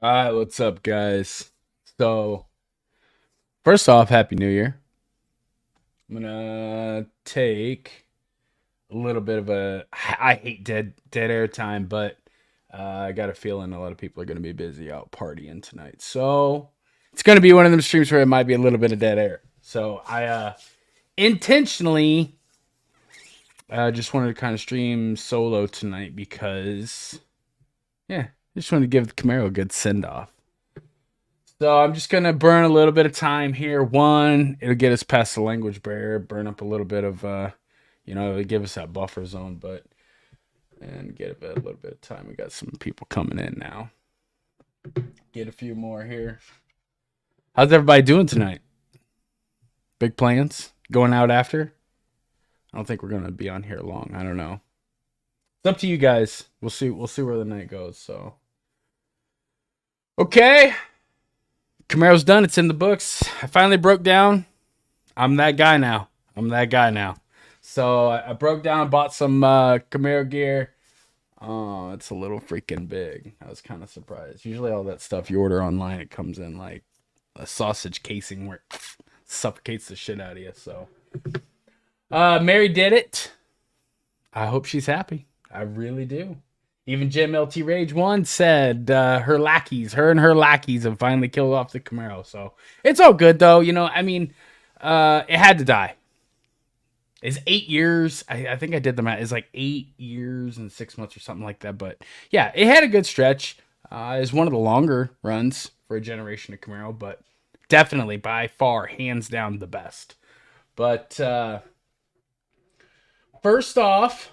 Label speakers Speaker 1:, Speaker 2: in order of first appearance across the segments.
Speaker 1: All right, what's up, guys? So, first off, Happy New Year. I'm gonna take a little bit of a. I hate dead air time, but I got a feeling a lot of people are gonna be busy out partying tonight. So it's gonna be one of them streams where it might be a little bit of dead air. So I intentionally just wanted to kind of stream solo tonight because yeah, just wanted to give the Camaro a good send off. So I'm just gonna burn a little bit of time here. One, it'll get us past the language barrier, burn up a little bit of, it'll give us that buffer zone, but and get a little bit of time. We got some people coming in now. Get a few more here. How's everybody doing tonight? Big plans? Going out after? I don't think we're gonna be on here long. I don't know. It's up to you guys. We'll see. We'll see where the night goes. So, okay, Camaro's done. It's in the books. I finally broke down. I'm that guy now. I'm that guy now. So I broke down, bought some Camaro gear. Oh, it's a little freaking big. I was kind of surprised. Usually all that stuff you order online, it comes in like a sausage casing where it suffocates the shit out of you. So Mary did it. I hope she's happy. I really do. Even Jim LT Rage 1 said her and her lackeys have finally killed off the Camaro. So it's all good though. It had to die. It's 8 years. I think I did the math. It's like 8 years and 6 months or something like that. But yeah, it had a good stretch. It's one of the longer runs for a generation of Camaro, but definitely by far, hands down, the best. But first off,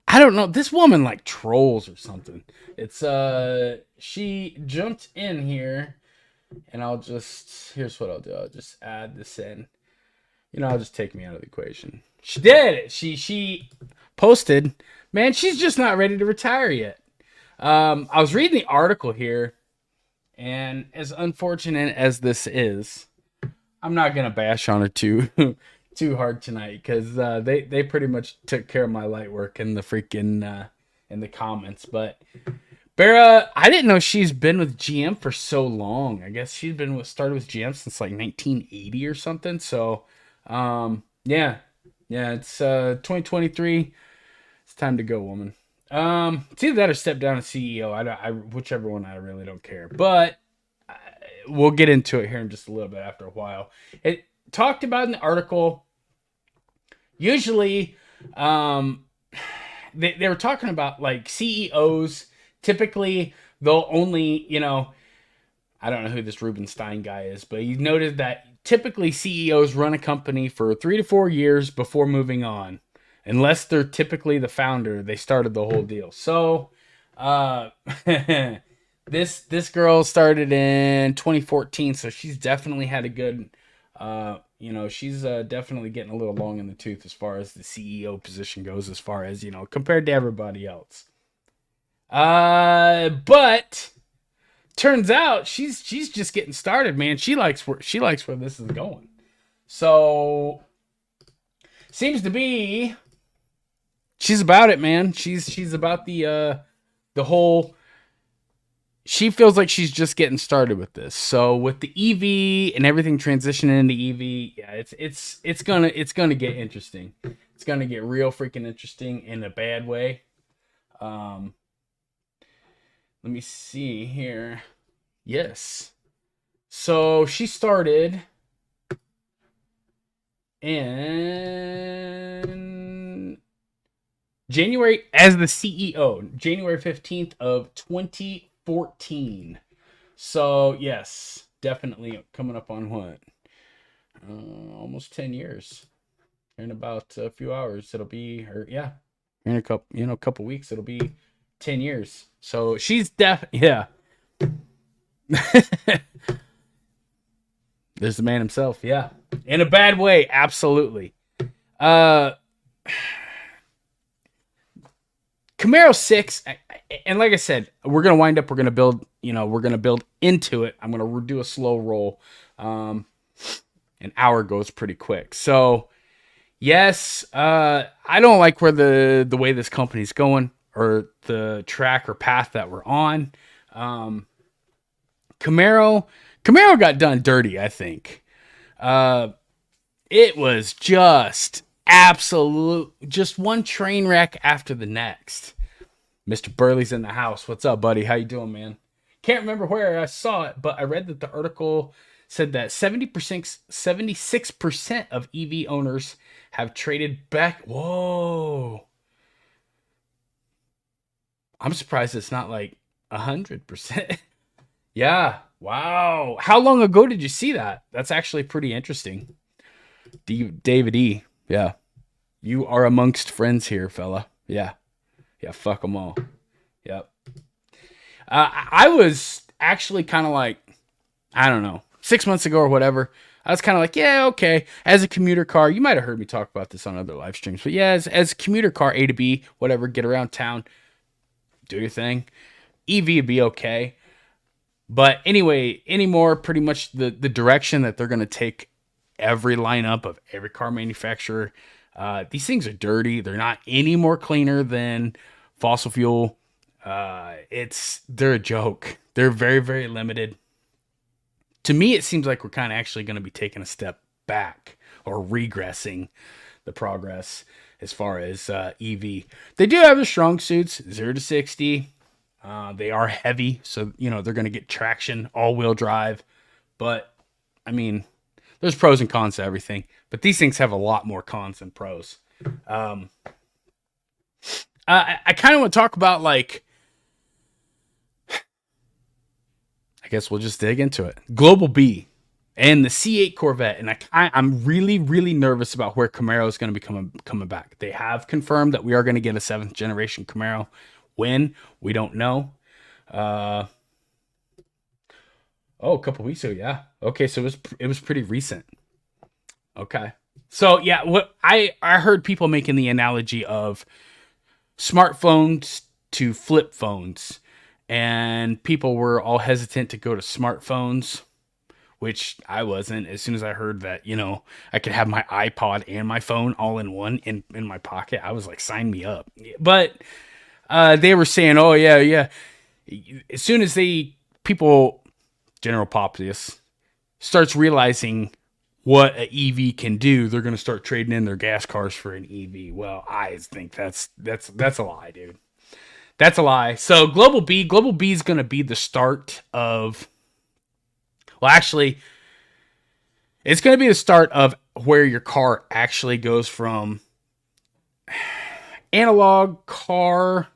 Speaker 1: I don't know. This woman like trolls or something. It's she jumped in here, and here's what I'll do. I'll just add this in. I'll just take me out of the equation. She did it. She posted, man, she's just not ready to retire yet. I was reading the article here, and as unfortunate as this is, I'm not gonna bash on her too too hard tonight because they pretty much took care of my light work in the freaking in the comments. But Bera, I didn't know she's been with GM for so long. I guess she's started with GM since like 1980 or something. So yeah, it's 2023. It's time to go, woman. It's either that or step down as CEO. Whichever one, I really don't care. But we'll get into it here in just a little bit after a while. It talked about in the article. Usually, they were talking about like CEOs. Typically, they'll only, I don't know who this Rubenstein guy is, but he noted that typically CEOs run a company for 3 to 4 years before moving on. Unless they're typically the founder, they started the whole deal. So, this girl started in 2014, so she's definitely had a good, she's definitely getting a little long in the tooth as far as the CEO position goes, as far as compared to everybody else. But turns out she's just getting started, man. She likes where this is going. So seems to be she's about it, man. She's about the whole. She feels like she's just getting started with this. So with the EV and everything transitioning into EV, yeah, it's gonna get interesting. It's gonna get real freaking interesting in a bad way. Let me see here. Yes. So she started in January as the CEO, January 15th of 2014. So, yes, definitely coming up on what? Almost 10 years. In about a few hours, it'll be her. Yeah. In a couple weeks, it'll be 10 years. So she's yeah. There's the man himself, yeah. In a bad way, absolutely. Camaro 6, and like I said, we're gonna build into it. I'm gonna do a slow roll. An hour goes pretty quick. So yes, I don't like where the way this company's going or the track or path that we're on. Um, Camaro, Camaro got done dirty, I think. Uh, it was just absolute, just one train wreck after the next. Mr. Burley's in the house. What's up, buddy? How you doing, man? Can't remember where I saw it, but I read that the article said that 76% of EV owners have traded back. Whoa. I'm surprised it's not like 100%. Yeah. Wow. How long ago did you see that? That's actually pretty interesting. David E. Yeah. You are amongst friends here, fella. Yeah. Yeah. Fuck them all. Yep. I was actually kind of like, I don't know, 6 months ago or whatever. I was kind of like, yeah, okay. As a commuter car, you might have heard me talk about this on other live streams, but yeah, as a commuter car, A to B, whatever, get around town, do your thing. EV would be okay. But anyway, anymore, pretty much the direction that they're going to take every lineup of every car manufacturer. These things are dirty. They're not any more cleaner than fossil fuel. They're a joke. They're very, very limited. To me, it seems like we're kind of actually going to be taking a step back or regressing the progress as far as EV. They do have the strong suits, 0 to 60. They are heavy, so they're going to get traction, all-wheel drive. But I mean, there's pros and cons to everything. But these things have a lot more cons than pros. I kind of want to talk about I guess we'll just dig into it. Global B and the C8 Corvette. And I'm really, really nervous about where Camaro is going to be coming back. They have confirmed that we are going to get a 7th generation Camaro. When? We don't know. A couple weeks ago, yeah. Okay, so it was pretty recent. Okay. So yeah, what I heard people making the analogy of smartphones to flip phones. And people were all hesitant to go to smartphones, which I wasn't. As soon as I heard that, I could have my iPod and my phone all in one in my pocket, I was like, sign me up. But they were saying, oh, yeah. As soon as general populace, starts realizing what an EV can do, they're going to start trading in their gas cars for an EV. Well, I think that's a lie, dude. That's a lie. So Global B is going to be the start of, well, actually, it's going to be the start of where your car actually goes from analog car,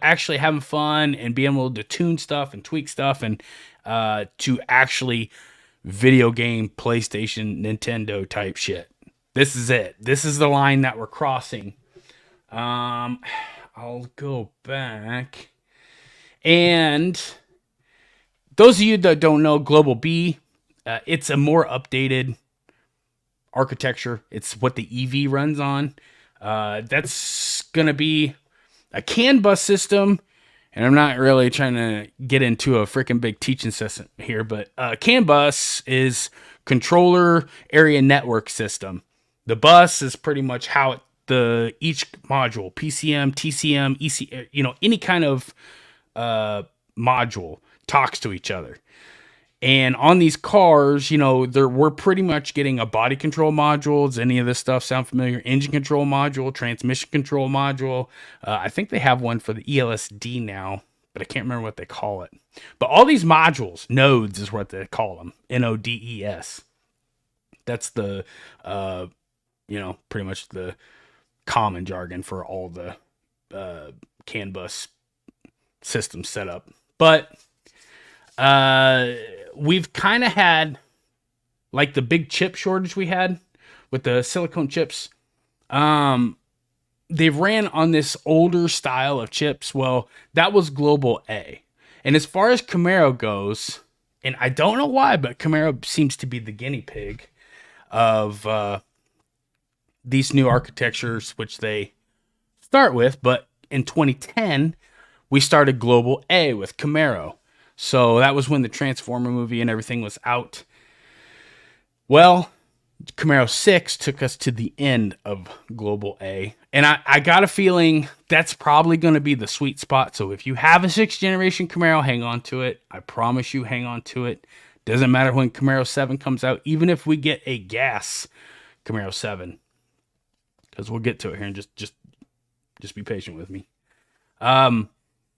Speaker 1: actually having fun and being able to tune stuff and tweak stuff and to actually video game, PlayStation, Nintendo type shit. This is it. This is the line that we're crossing. I'll go back. And those of you that don't know, Global B, it's a more updated architecture. It's what the EV runs on. That's going to be a CAN bus system. And I'm not really trying to get into a freaking big teaching session here, but CAN bus is controller area network system. The bus is pretty much how each module, PCM, TCM, EC, any kind of module talks to each other. And on these cars, we're pretty much getting a body control module. Does any of this stuff sound familiar? Engine control module, transmission control module. I think they have one for the ELSD now, but I can't remember what they call it. But all these modules, nodes is what they call them, NODES. That's the, pretty much the common jargon for all the CAN bus system setup. But we've kind of had like the big chip shortage we had with the silicone chips. They've ran on this older style of chips. Well, that was Global A. And as far as Camaro goes, and I don't know why, but Camaro seems to be the guinea pig of these new architectures, which they start with. But in 2010, we started Global A with Camaro. So that was when the Transformer movie and everything was out. Well, Camaro 6 took us to the end of Global A. And I got a feeling that's probably going to be the sweet spot. So if you have a 6th generation Camaro, hang on to it. I promise you, hang on to it. Doesn't matter when Camaro 7 comes out, even if we get a gas Camaro 7. Because we'll get to it here and just be patient with me.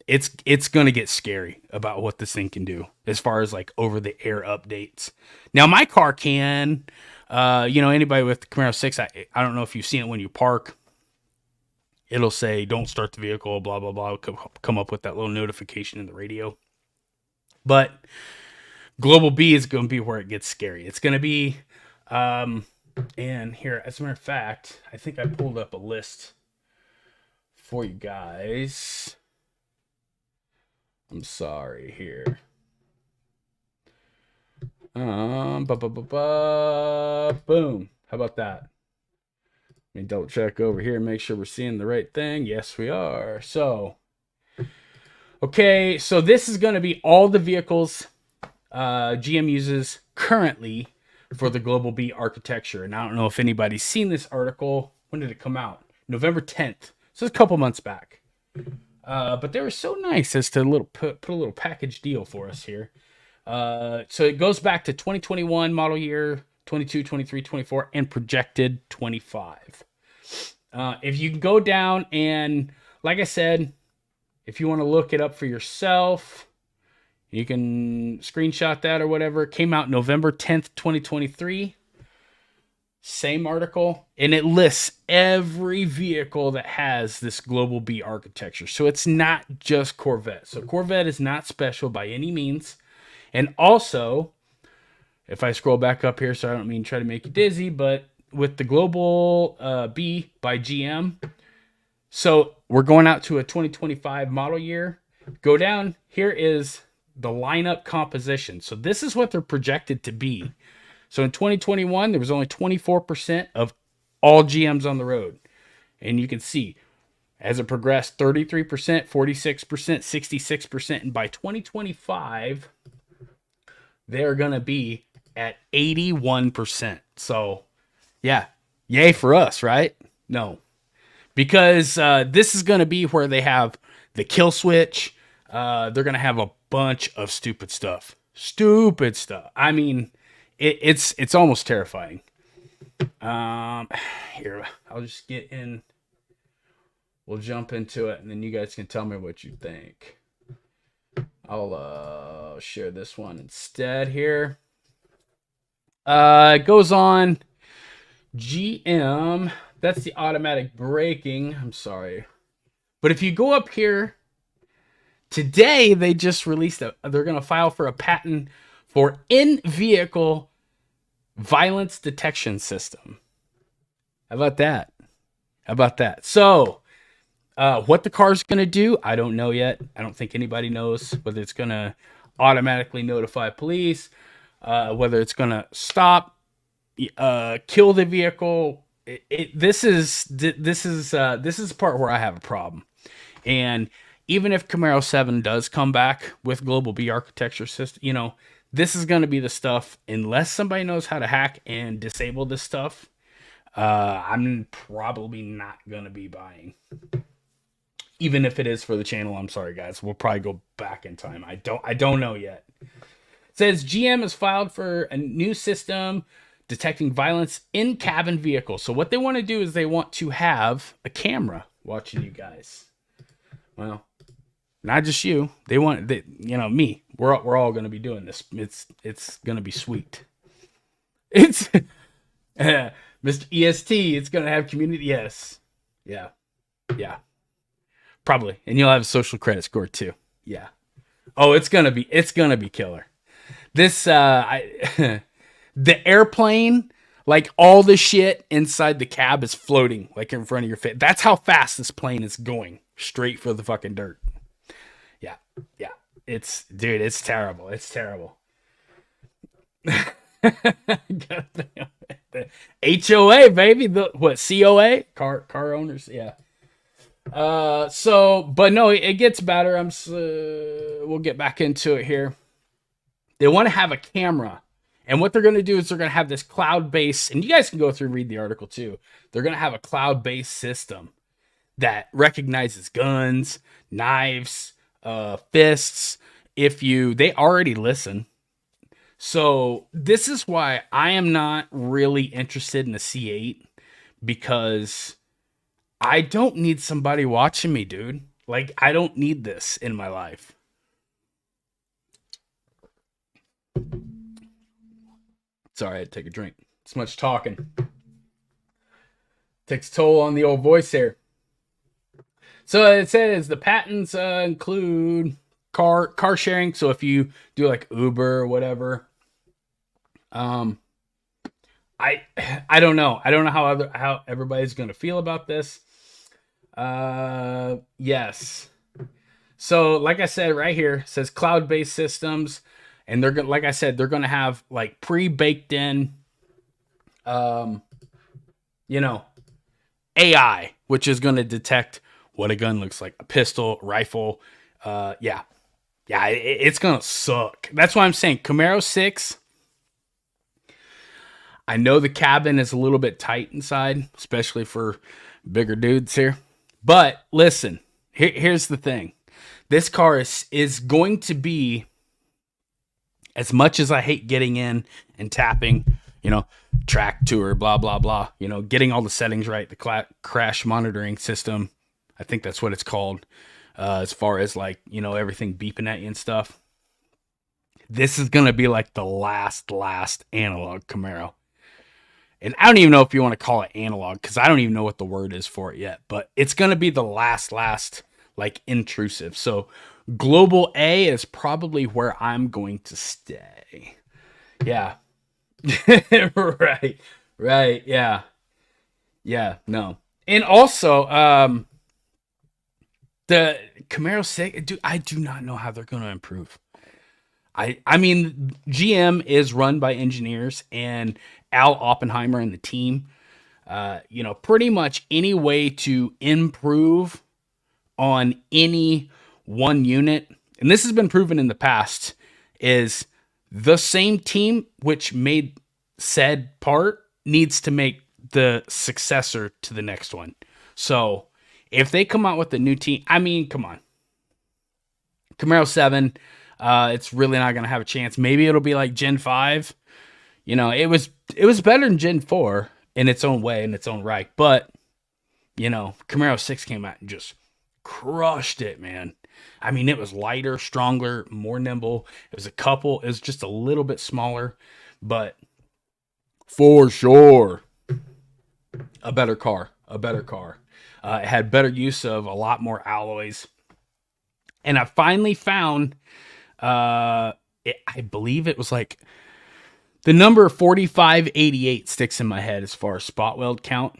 Speaker 1: It's gonna get scary about what this thing can do as far as like over the air updates. Now my car can, anybody with the Camaro 6, I don't know if you've seen it when you park. It'll say don't start the vehicle, blah blah blah. It'll come up with that little notification in the radio. But Global B is going to be where it gets scary. It's going to be, and here, as a matter of fact, I think I pulled up a list for you guys. I'm sorry here. Boom. How about that? Let me double check over here and make sure we're seeing the right thing. Yes, we are. So, okay, so this is going to be all the vehicles GM uses currently for the Global B architecture. And I don't know if anybody's seen this article. When did it come out? November 10th. So it's a couple months back. But they were so nice as to put a little package deal for us here. So it goes back to 2021 model year, 22, 23, 24, and projected 25. If you can go down and, like I said, if you want to look it up for yourself, you can screenshot that or whatever. It came out November 10th, 2023. Same article. And it lists every vehicle that has this Global B architecture. So it's not just Corvette. So Corvette is not special by any means. And also, if I scroll back up here, so I don't mean try to make you dizzy, but with the Global B by GM, so we're going out to a 2025 model year. Go down. Here is the lineup composition. So this is what they're projected to be. So in 2021, there was only 24% of all GMs on the road. And you can see as it progressed, 33%, 46%, 66%. And by 2025, they're going to be at 81%. So yeah, yay for us, right? No, because this is going to be where they have the kill switch. They're going to have a bunch of stupid stuff. I mean, it's almost terrifying. Here, I'll just get in. We'll jump into it, and then you guys can tell me what you think. I'll share this one instead here. It goes on GM. That's the automatic braking. I'm sorry. But if you go up here, today they just released they're going to file for a patent for in-vehicle violence detection system. How about that? So, what the car's going to do, I don't know yet. I don't think anybody knows whether it's going to automatically notify police, whether it's going to stop, kill the vehicle. This is the part where I have a problem. And even if Camaro 7 does come back with Global B architecture system, this is going to be the stuff, unless somebody knows how to hack and disable this stuff, I'm probably not going to be buying. Even if it is for the channel, I'm sorry, guys. We'll probably go back in time. I don't know yet. It says GM has filed for a new system detecting violence in cabin vehicles. So what they want to do is they want to have a camera watching you guys. Well, not just you. They want me. We're all going to be doing this. It's going to be sweet. It's Mr. EST. It's going to have community. Yes. Yeah. Probably. And you'll have a social credit score too. Yeah. Oh, it's going to be killer. This the airplane, like all the shit inside the cab is floating like in front of your face. That's how fast this plane is going, straight for the fucking dirt. Yeah. It's terrible. It's terrible. The HOA, baby. What, COA? Car owners, yeah. But no, it gets better. We'll get back into it here. They want to have a camera, And what they're going to do is they're going to have this cloud-based, and you guys can go through and read the article too. They're going to have a cloud-based system that recognizes guns, knives, fists. They already listen. So this is why I am not really interested in the C8, because I don't need somebody watching me, dude. Like, I don't need this in my life. Sorry, I had to take a drink. It's much talking. Takes a toll on the old voice here. So it says the patents include car sharing. So if you do like Uber or whatever, I don't know. I don't know how everybody's gonna feel about this. Yes. So like I said right here, it says cloud-based systems, and they're gonna, like I said, they're gonna have like pre-baked in, AI, which is gonna detect what a gun looks like, a pistol, rifle. It's gonna suck. That's why I'm saying Camaro6. I know the cabin is a little bit tight inside, especially for bigger dudes here. But listen, here's the thing. This car is going to be, as much as I hate getting in and tapping, track tour, blah, blah, blah, getting all the settings right, the crash monitoring system. I think that's what it's called, as far as like, everything beeping at you and stuff. This is going to be like the last analog Camaro. And I don't even know if you want to call it analog, because I don't even know what the word is for it yet. But it's going to be the last like intrusive. So Global A is probably where I'm going to stay. Yeah. Right. Yeah. Yeah. No. And also, the Camaro 6, dude, I do not know how they're going to improve. I mean, GM is run by engineers, and Al Oppenheimer and the team, pretty much any way to improve on any one unit, and this has been proven in the past, is the same team which made said part needs to make the successor to the next one. So if they come out with a new team, I mean, come on. Camaro 7, it's really not going to have a chance. Maybe it'll be like Gen 5. It was better than Gen 4 in its own way, in its own right. But, Camaro 6 came out and just crushed it, man. I mean, it was lighter, stronger, more nimble. It was just a little bit smaller, but for sure, a better car. It had better use of a lot more alloys. And I finally found, I believe it was like, the number 4588 sticks in my head as far as spot weld count.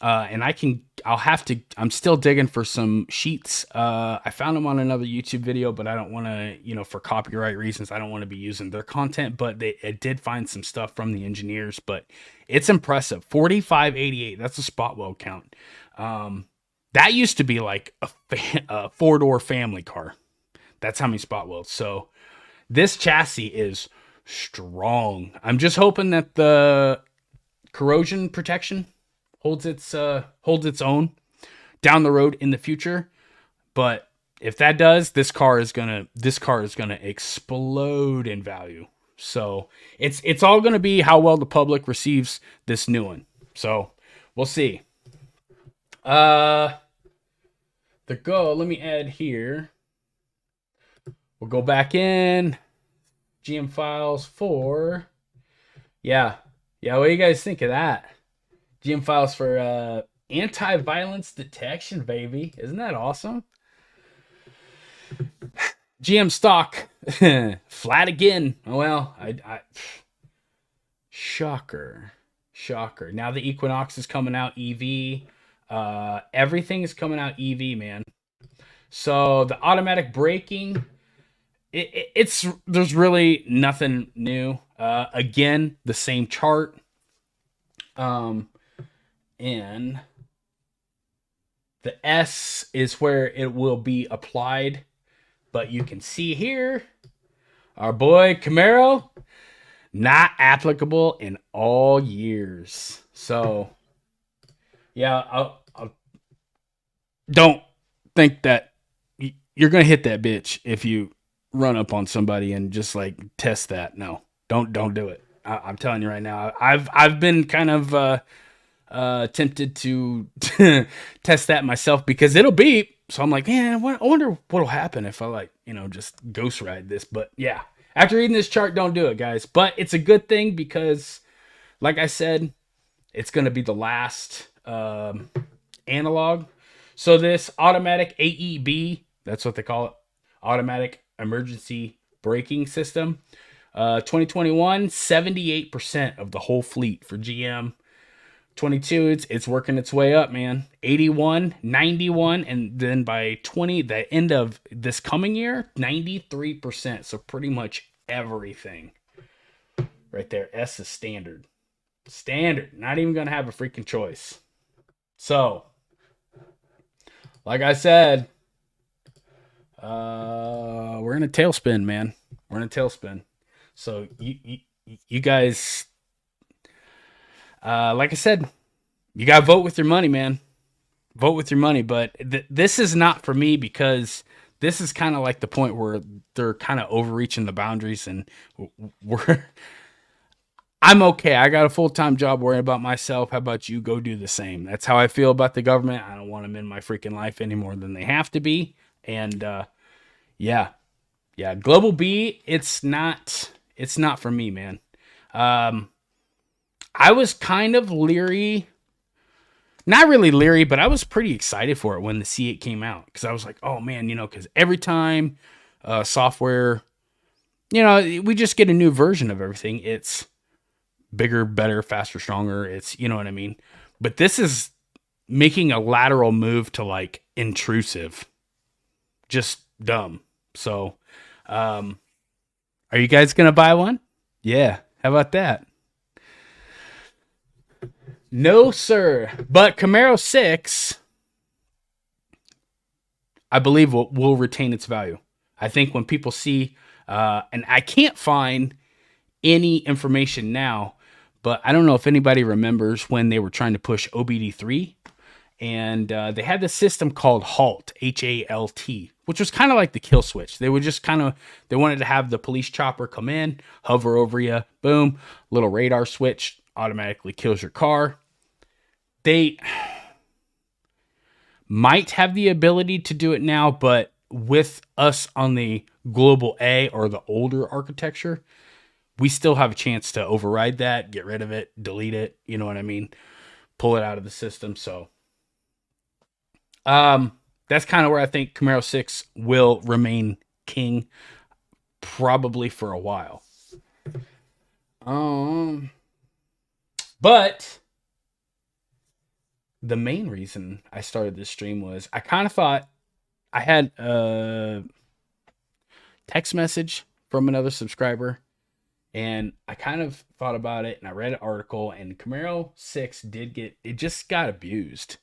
Speaker 1: And I'm still digging for some sheets. I found them on another YouTube video, but I don't want to, for copyright reasons, I don't want to be using their content, but it did find some stuff from the engineers, but it's impressive. 4588, that's a spot weld count. That used to be like a four-door family car. That's how many spot welds. So this chassis is strong. I'm just hoping that the corrosion protection holds its own down the road in the future. But if that does, this car is gonna explode in value. So it's all gonna be how well the public receives this new one. So we'll see. Let me add here. We'll go back in GM files for, what do you guys think of that? GM files for anti-violence detection, baby. Isn't that awesome? GM stock flat again. Oh well, I shocker. Now the Equinox is coming out EV. Everything is coming out EV, man. So the automatic braking, there's really nothing new. Again, the same chart. And the S is where it will be applied. But you can see here, our boy Camaro, Not applicable in all years. So, yeah, I'll don't think that you're gonna hit that bitch if you run up on somebody and just like test that. No, don't do it. I'm telling you right now. I've been kind of tempted to test that myself because it'll beep. So I'm like, man, I wonder what'll happen if I like, just ghost ride this. But yeah, after reading this chart, don't do it, guys. But it's a good thing because, like I said, it's going to be the last analog. So this automatic AEB, that's what they call it, automatic emergency braking system. 2021, 78% of the whole fleet for GM. 22, it's working its way up, man. 81, 91, and then by the end of this coming year, 93%. So pretty much everything right there. S is standard. Standard. Not even going to have a freaking choice. So, like I said, we're in a tailspin, man. We're in a tailspin. So you guys, like I said, you got to vote with your money, man. Vote with your money. But this is not for me because this is kind of like the point where they're kind of overreaching the boundaries, and I'm okay. I got a full-time job worrying about myself. How about you go do the same? That's how I feel about the government. I don't want them in my freaking life any more than they have to be. And yeah. Global B, it's not for me, man. I was kind of leery. Not really leery, but I was pretty excited for it when the C8 came out. Because I was like, oh man, because every time software, we just get a new version of everything. It's bigger, better, faster, stronger. It's, you know what I mean? But this is making a lateral move to like intrusive. Just dumb. So, are you guys going to buy one? Yeah. How about that? No, sir. But Camaro6, I believe, will retain its value. I think when people see, and I can't find any information now, but I don't know if anybody remembers when they were trying to push OBD3, and they had this system called HALT, HALT, which was kind of like the kill switch. They would just they wanted to have the police chopper come in, hover over you, boom, little radar switch, automatically kills your car. They might have the ability to do it now, but with us on the global A or the older architecture, we still have a chance to override that, get rid of it, delete it, you know what I mean? Pull it out of the system. So that's kind of where I think Camaro6 will remain king, probably for a while. But the main reason I started this stream was I kind of thought I had a text message from another subscriber, and I kind of thought about it, and I read an article, and Camaro6 just got abused.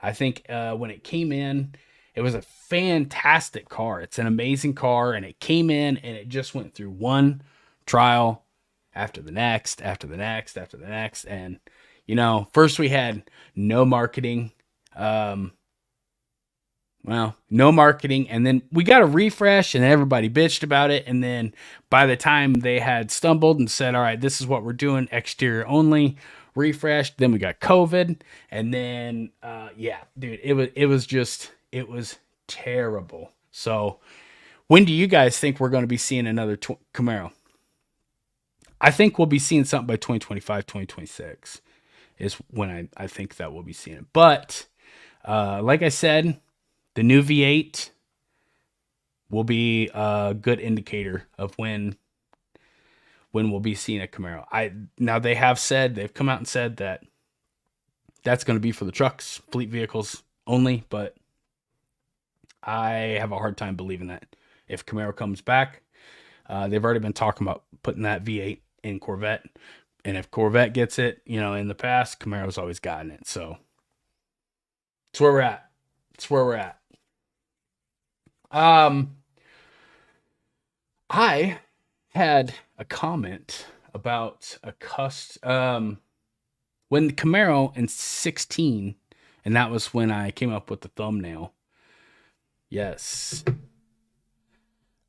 Speaker 1: I think when it came in, it was a fantastic car. It's an amazing car, and it came in, and it just went through one trial after the next, after the next, after the next, and first we had no marketing. No marketing, and then we got a refresh, and everybody bitched about it, and then by the time they had stumbled and said, all right, this is what we're doing, exterior only, refreshed, then we got COVID, and then dude, it was terrible. So when do you guys think we're going to be seeing another Camaro? I think we'll be seeing something by 2025, 2026 is when I think that we'll be seeing it. But like I said, the new V8 will be a good indicator of when we'll be seeing a Camaro. Now they've come out and said that that's going to be for the trucks, fleet vehicles only, but I have a hard time believing that. If Camaro comes back, they've already been talking about putting that V8 in Corvette. And if Corvette gets it, in the past, Camaro's always gotten it. So it's where we're at. I had a comment about a when the Camaro in 16, and that was when I came up with the thumbnail. Yes.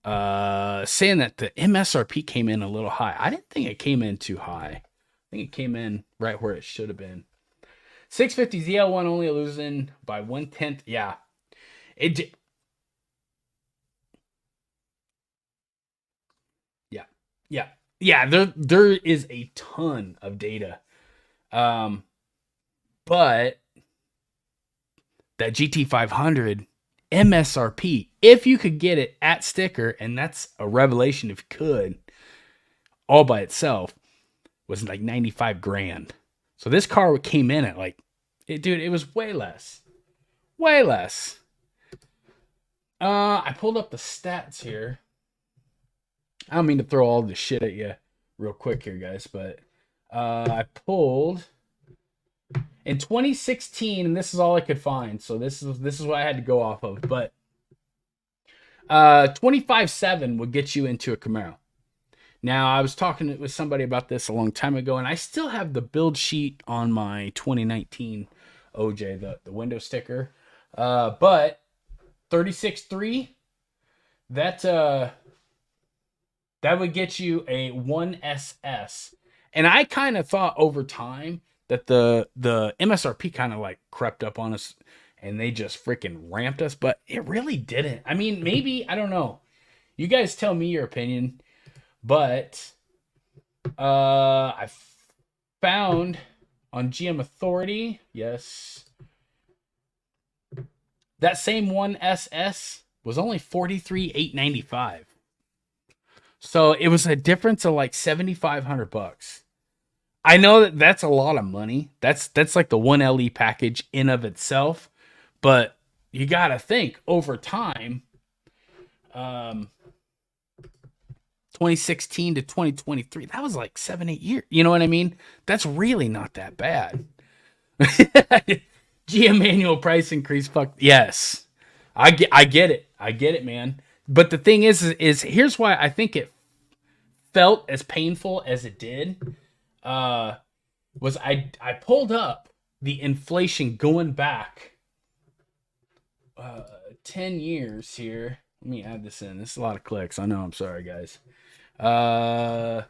Speaker 1: Saying that the MSRP came in a little high. I didn't think it came in too high. I think it came in right where it should have been. 650 ZL1 only losing by 1/10. Yeah. It yeah. Yeah. Yeah, there is a ton of data. But that GT500 MSRP, if you could get it at sticker, and that's a revelation if you could, all by itself, was like 95 grand. So this car came in at like, dude, it was way less. Way less. I pulled up the stats here. I don't mean to throw all this shit at you real quick here, guys, but I pulled in 2016, and this is all I could find, so this is what I had to go off of. But 25.7 would get you into a Camaro. Now, I was talking with somebody about this a long time ago, and I still have the build sheet on my 2019 OJ, the window sticker. But 36.3, that would get you a 1SS. And I kind of thought over time that the MSRP kind of like crept up on us and they just freaking ramped us, but it really didn't. I mean, maybe, I don't know. You guys tell me your opinion, but I found on GM Authority, yes, that same 1SS was only $43,895. So it was a difference of like $7,500. I know that that's a lot of money. That's like the 1LE package in of itself, but you got to think over time, 2016 to 2023, that was like 7-8 years. You know what I mean? That's really not that bad. GM annual price increase. Fuck yes, I get it. I get it, man. But the thing is here's why I think it felt as painful as it did. Was I pulled up the inflation going back 10 years here. Let me add this in. This is a lot of clicks. I know. I'm sorry, guys. 10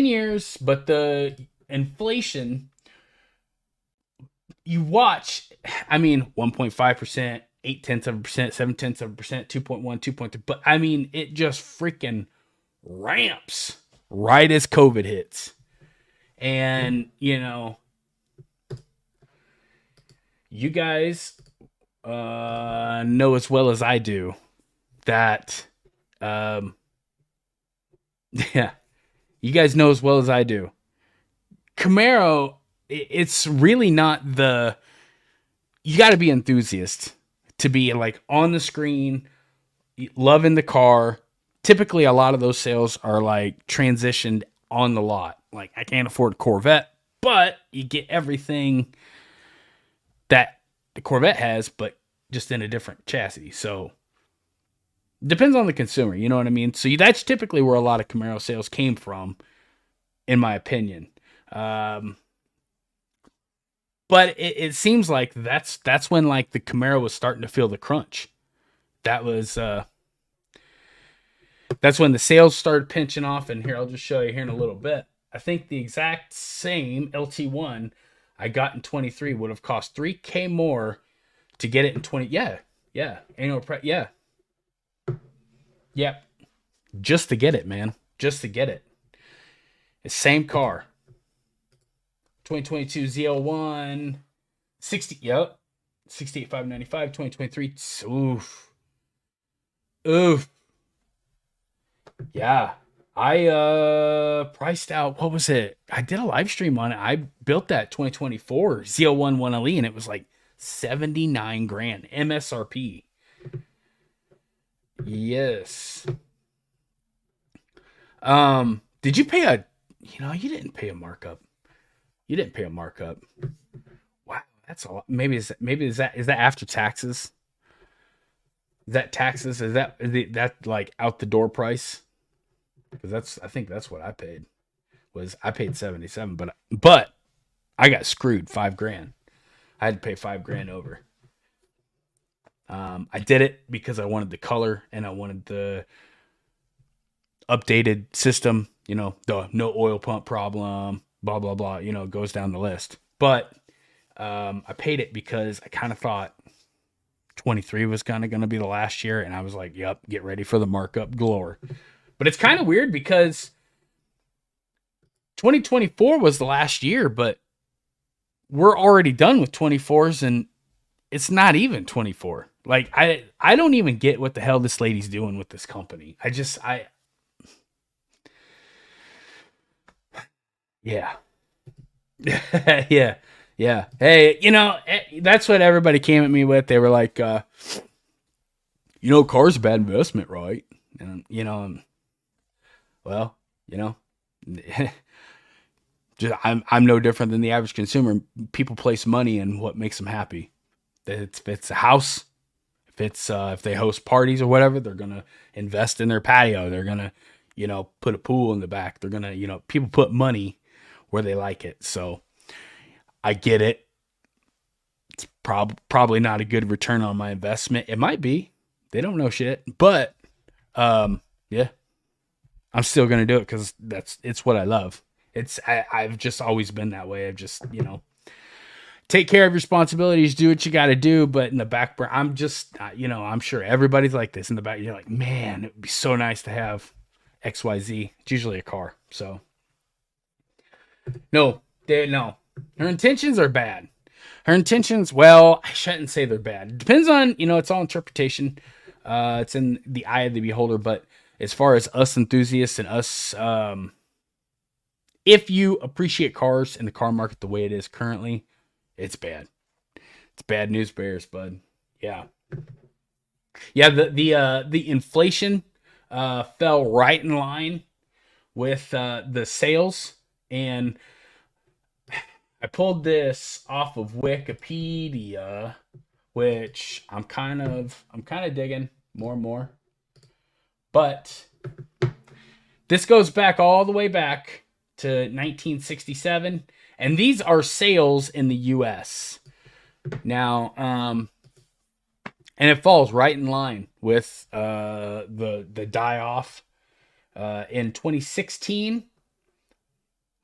Speaker 1: years, but the inflation you watch, I mean, 1.5%, 0.8%, 0.7%, 2.1, 2.3, but I mean, it just freaking ramps right as COVID hits. And, you know, you guys know as well as I do that, yeah, you guys know as well as I do. Camaro, it's really not the, you got to be enthusiast to be like on the screen, loving the car. Typically, a lot of those sales are like transitioned on the lot. Like, I can't afford a Corvette, but you get everything that the Corvette has, but just in a different chassis. So, depends on the consumer, you know what I mean? So, that's typically where a lot of Camaro sales came from, in my opinion. But it seems like that's when like the Camaro was starting to feel the crunch. That was that's when the sales started pinching off. And here, I'll just show you here in a little bit. I think the exact same LT1 I got in 23 would have cost $3,000 more to get it in 20. Yeah. Annual price. Yeah. Just to get it, man. Just to get it. The same car. 2022 ZL1, 60. Yep. 68,595. 2023. Oof. Yeah. I priced out, what was it? I did a live stream on it. I built that 2024 ZL1 1LE and it was like 79 grand MSRP. Yes. Did you pay you didn't pay a markup. You didn't pay a markup. Wow, that's a lot. Maybe is that after taxes? Is that taxes? Is that like out the door price? Because I think that's what I paid. was I paid 77, but I got screwed 5 grand. I had to pay 5 grand over. I did it because I wanted the color and I wanted the updated system. The no oil pump problem, blah blah blah. Goes down the list. But I paid it because I kind of thought 23 was kind of going to be the last year, and I was like, "Yep, get ready for the markup galore." But it's kind of weird because 2024 was the last year, but we're already done with 24s, and it's not even 24. Like I don't even get what the hell this lady's doing with this company. Yeah. Yeah. Yeah. Hey, that's what everybody came at me with. They were like, car's a bad investment, right? And well, you know, just I'm no different than the average consumer. People place money in what makes them happy. If it's a house, if they host parties or whatever, they're gonna invest in their patio. They're gonna, put a pool in the back. They're gonna, people put money where they like it. So I get it. It's probably not a good return on my investment. It might be. They don't know shit, but yeah, I'm still gonna do it because it's what I love. I've just always been that way. I've just take care of responsibilities, do what you got to do. But in the back, I'm just I'm sure everybody's like this in the back. You're like, man, it would be so nice to have XYZ. It's usually a car. So no, no, her intentions are bad. Her intentions, well, I shouldn't say they're bad. It depends on, it's all interpretation. It's in the eye of the beholder. But as far as us enthusiasts and us, if you appreciate cars and the car market the way it is currently, it's bad. It's bad news bears, bud. Yeah. Yeah, the inflation fell right in line with the sales, and I pulled this off of Wikipedia, which I'm kind of digging more and more. But this goes back all the way back to 1967, and these are sales in the US. Now, and it falls right in line with the die off in 2016.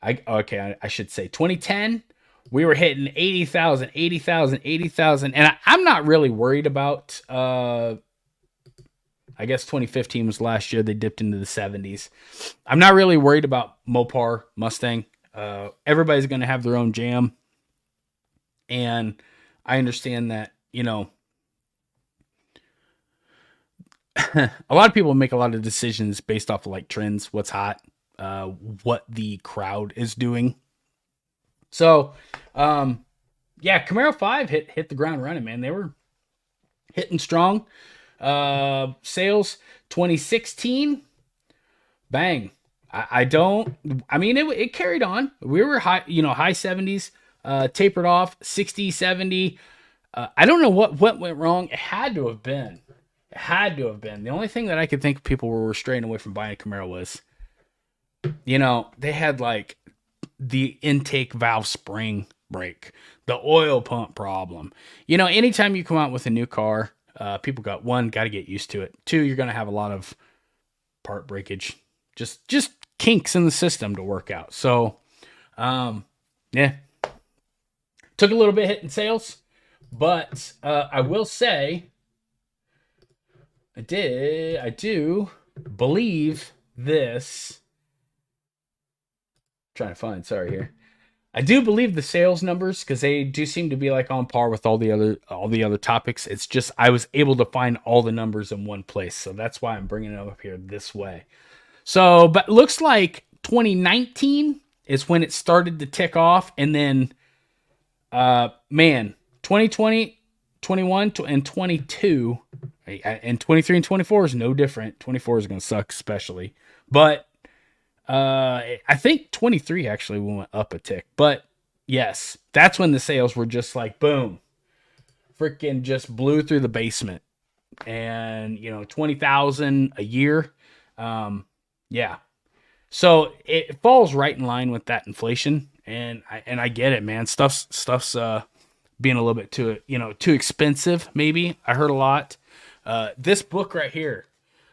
Speaker 1: I should say 2010. We were hitting 80,000, and I'm not really worried about. I guess 2015 was last year. They dipped into the 70s. I'm not really worried about Mopar Mustang. Everybody's going to have their own jam, and I understand that a lot of people make a lot of decisions based off of like trends, what's hot, what the crowd is doing. So, yeah, Camaro 5 hit the ground running, man. They were hitting strong. Sales 2016, bang. It carried on. We were high 70s, tapered off 60, 70. I don't know what went wrong. It had to have been. The only thing that I could think people were straying away from buying a Camaro was, they had like the intake valve spring break, the oil pump problem. Anytime you come out with a new car, people got to get used to it. Two, you're going to have a lot of part breakage, just kinks in the system to work out. So, yeah, took a little bit hit in sales, but I will say, I do believe this. Trying to find, sorry here. I do believe the sales numbers, because they do seem to be like on par with all the other topics. It's just I was able to find all the numbers in one place, so that's why I'm bringing it up here this way. So, but looks like 2019 is when it started to tick off, and then, 2020, 21, and 22, and 23 and 24 is no different. 24 is going to suck, especially, but. I think 23 actually went up a tick, but yes, that's when the sales were just like boom, freaking just blew through the basement, and 20,000 a year. Yeah. So it falls right in line with that inflation, and I get it, man. Stuff's being a little bit too expensive. Maybe I heard a lot. This book right here,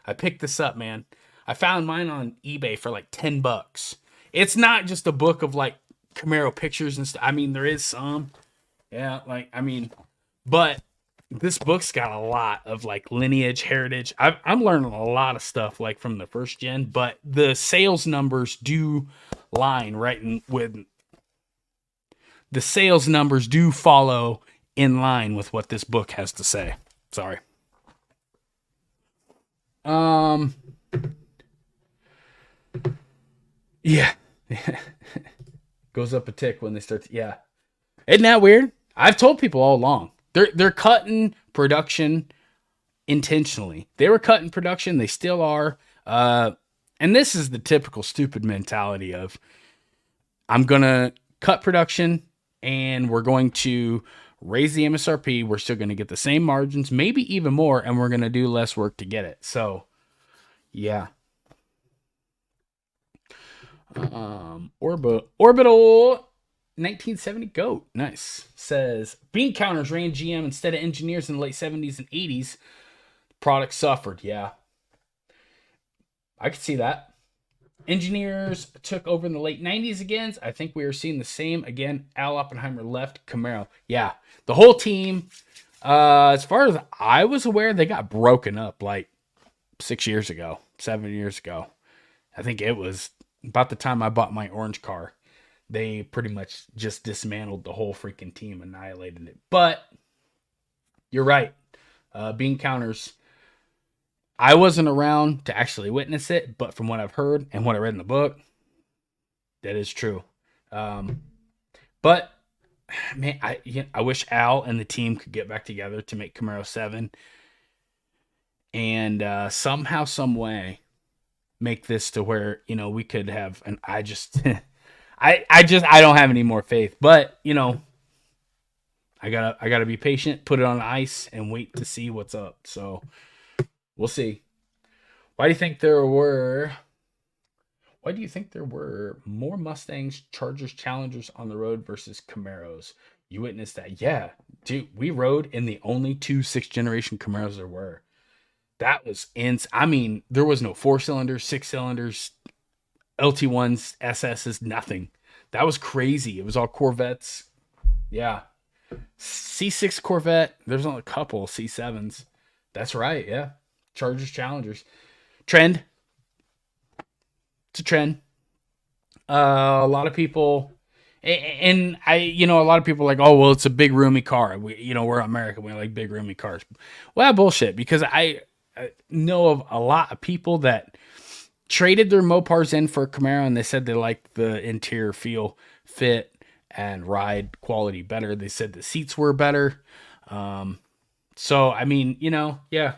Speaker 1: I picked this up, man. I found mine on eBay for like $10. It's not just a book of like Camaro pictures and stuff. I mean, there is some, yeah. Like I mean, but this book's got a lot of like lineage, heritage. I'm learning a lot of stuff like from the first gen, but the sales numbers do line right in with the sales numbers do follow in line with what this book has to say. Sorry. Um. Yeah. Goes up a tick when they start. Yeah. Isn't that weird? I've told people all along. They're cutting production intentionally. They were cutting production. They still are. And this is the typical stupid mentality of I'm gonna cut production and we're going to raise the MSRP. We're still gonna get the same margins, maybe even more, and we're gonna do less work to get it. So yeah. Orbital 1970 GOAT. Nice. Says bean counters ran GM instead of engineers in the late 70s and 80s. Product suffered. Yeah. I could see that. Engineers took over in the late 90s again. I think we are seeing the same again. Al Oppenheimer left Camaro. Yeah. The whole team, as far as I was aware, they got broken up like 6 years ago, 7 years ago. I think it was about the time I bought my orange car. They pretty much just dismantled the whole freaking team, annihilated it. But you're right. Bean counters, I wasn't around to actually witness it, but from what I've heard and what I read in the book, that is true. But man, I wish Al and the team could get back together to make Camaro 7 and somehow, some way, make this to where we could have. And I just, I don't have any more faith. But I gotta be patient, put it on ice, and wait to see what's up. So we'll see. Why do you think there were more Mustangs, Chargers, Challengers on the road versus Camaros? You witnessed that. Yeah, dude, we rode in the only two 6th generation Camaros there were. That was I mean, there was no 4-cylinders, 6-cylinders, LT1s, SSs, nothing. That was crazy. It was all Corvettes. Yeah. C6 Corvette. There's only a couple C7s. That's right. Yeah. Chargers, Challengers. Trend. It's a trend. A lot of people, and a lot of people are like, oh, well, it's a big roomy car. We're American. We like big roomy cars. Well, bullshit. Because I know of a lot of people that traded their Mopars in for a Camaro, and they said they liked the interior feel, fit, and ride quality better. They said the seats were better. So, I mean, yeah.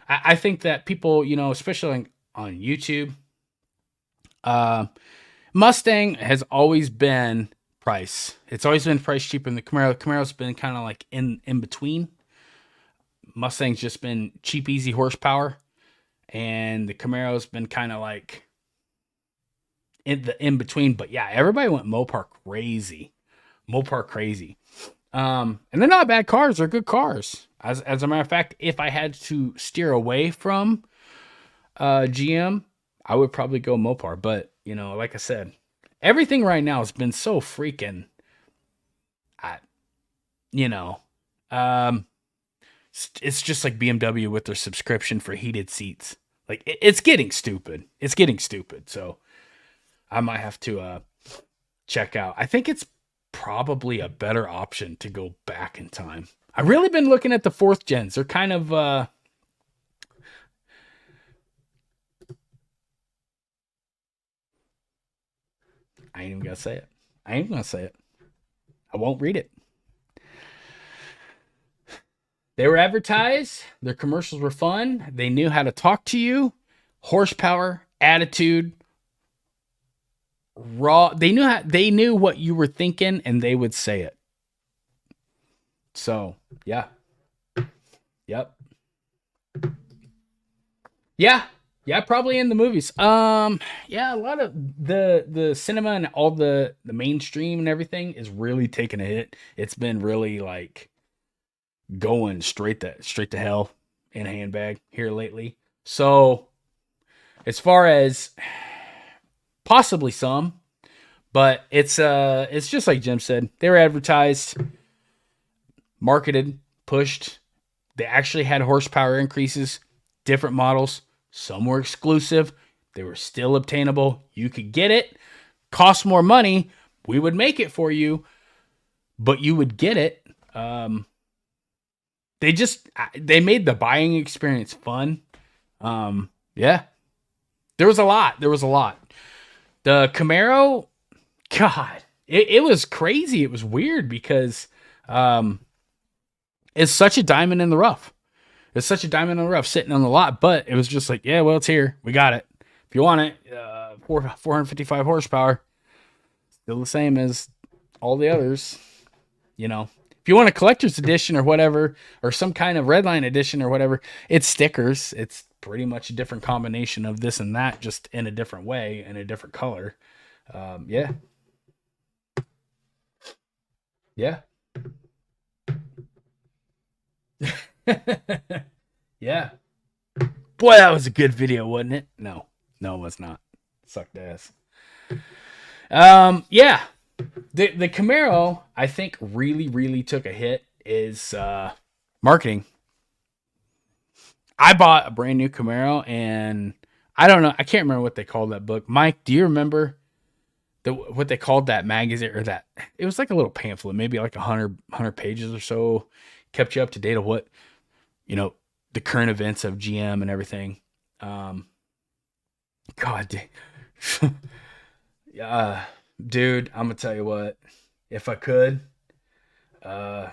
Speaker 1: I think that people, especially on YouTube, Mustang has always been price. It's always been price cheaper than the Camaro. The Camaro's been kind of like in between. Mustang's just been cheap, easy horsepower. And the Camaro's been kind of like in between. But yeah, everybody went Mopar crazy. And they're not bad cars. They're good cars. As a matter of fact, if I had to steer away from GM, I would probably go Mopar. But, like I said, everything right now has been so freaking, it's just like BMW with their subscription for heated seats. Like, it's getting stupid. So I might have to check out. I think it's probably a better option to go back in time. I've really been looking at the 4th gens. They're kind of I ain't even gonna say it. I won't read it. They were advertised. Their commercials were fun. They knew how to talk to you. Horsepower, attitude, raw. They knew what you were thinking, and they would say it. So, yeah. Yep. Yeah. Yeah, probably in the movies. Yeah, a lot of the cinema and all the mainstream and everything is really taking a hit. It's been really like going straight to hell in a handbag here lately. So as far as possibly some, but it's just like Jim said. They were advertised, marketed, pushed. They actually had horsepower increases, different models. Some were exclusive. They were still obtainable. You could get it. Cost more money. We would make it for you, but you would get it. They made the buying experience fun. Yeah, there was a lot. There was a lot. The Camaro, God, it was crazy. It was weird because um, it's such a diamond in the rough. It's such a diamond in the rough sitting on the lot, but it was just like, yeah, well, it's here. We got it. If you want it, 455 horsepower, still the same as all the others. You know, if you want a collector's edition or whatever, or some kind of redline edition or whatever, it's stickers. It's pretty much a different combination of this and that, just in a different way, in a different color. Yeah, yeah, yeah. Boy, that was a good video, wasn't it? No, no, it was not. Sucked ass. Yeah. The Camaro, I think, really took a hit is marketing. I bought a brand new Camaro, and I don't know, I can't remember what they called that book. Mike, do you remember what they called that magazine or that? It was like a little pamphlet, maybe like 100 pages or so, kept you up to date of what you know the current events of GM and everything. Um, God, uh, dude, I'm gonna tell you what. If I could, uh,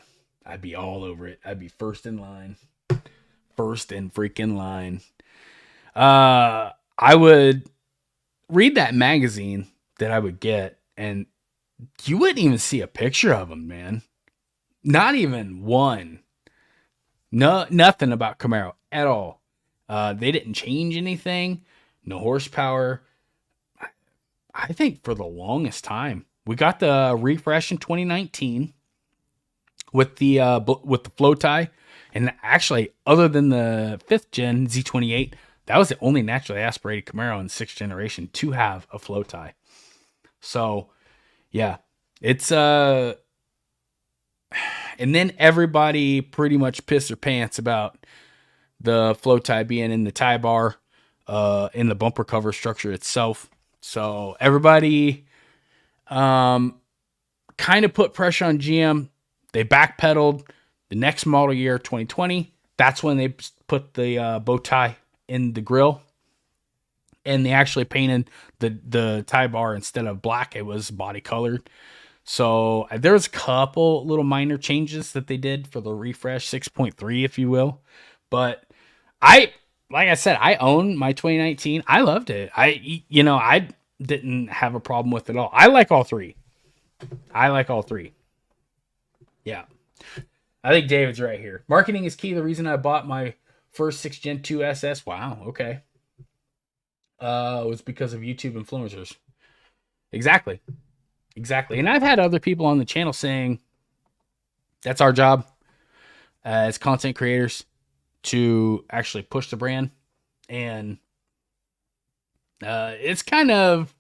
Speaker 1: I'd be all over it. I'd be first in freaking line. I would read that magazine that I would get, and you wouldn't even see a picture of them, man. Not even one. No, nothing about Camaro at all. They didn't change anything. No horsepower. I think for the longest time, we got the refresh in 2019 with the flow tie, and actually, other than the fifth gen Z28, that was the only naturally aspirated Camaro in sixth generation to have a flow tie. So, yeah, it's and then everybody pretty much pissed their pants about the flow tie being in the tie bar, in the bumper cover structure itself. So everybody kind of put pressure on GM. They backpedaled. The next model year, 2020, that's when they put the bow tie in the grill, and they actually painted the tie bar, instead of black, it was body colored. So there was a couple little minor changes that they did for the refresh 6.3, if you will. But I, like I said, I own my 2019. I loved it. I didn't have a problem with it at all. I like all three. Yeah. I think David's right here. Marketing is key. The reason I bought my first 6 Gen 2 SS, wow, okay, was because of YouTube influencers. Exactly. Exactly. And I've had other people on the channel saying that's our job as content creators to actually push the brand. And it's kind of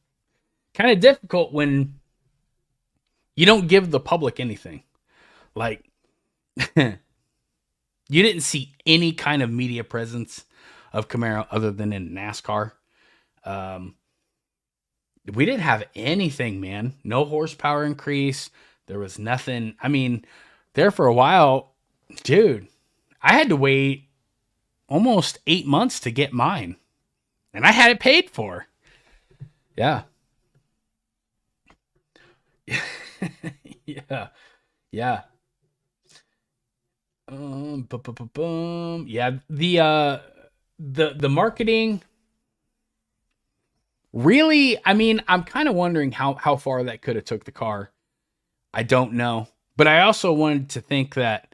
Speaker 1: difficult when you don't give the public anything. Like, you didn't see any kind of media presence of Camaro other than in NASCAR. We didn't have anything, man. No horsepower increase. There was nothing. I mean, there for a while, dude, I had to wait almost 8 months to get mine, and I had it paid for. Yeah. Yeah. Yeah. Yeah. The marketing, really, I mean, I'm kind of wondering how far that could have took the car. I don't know. But I also wanted to think that,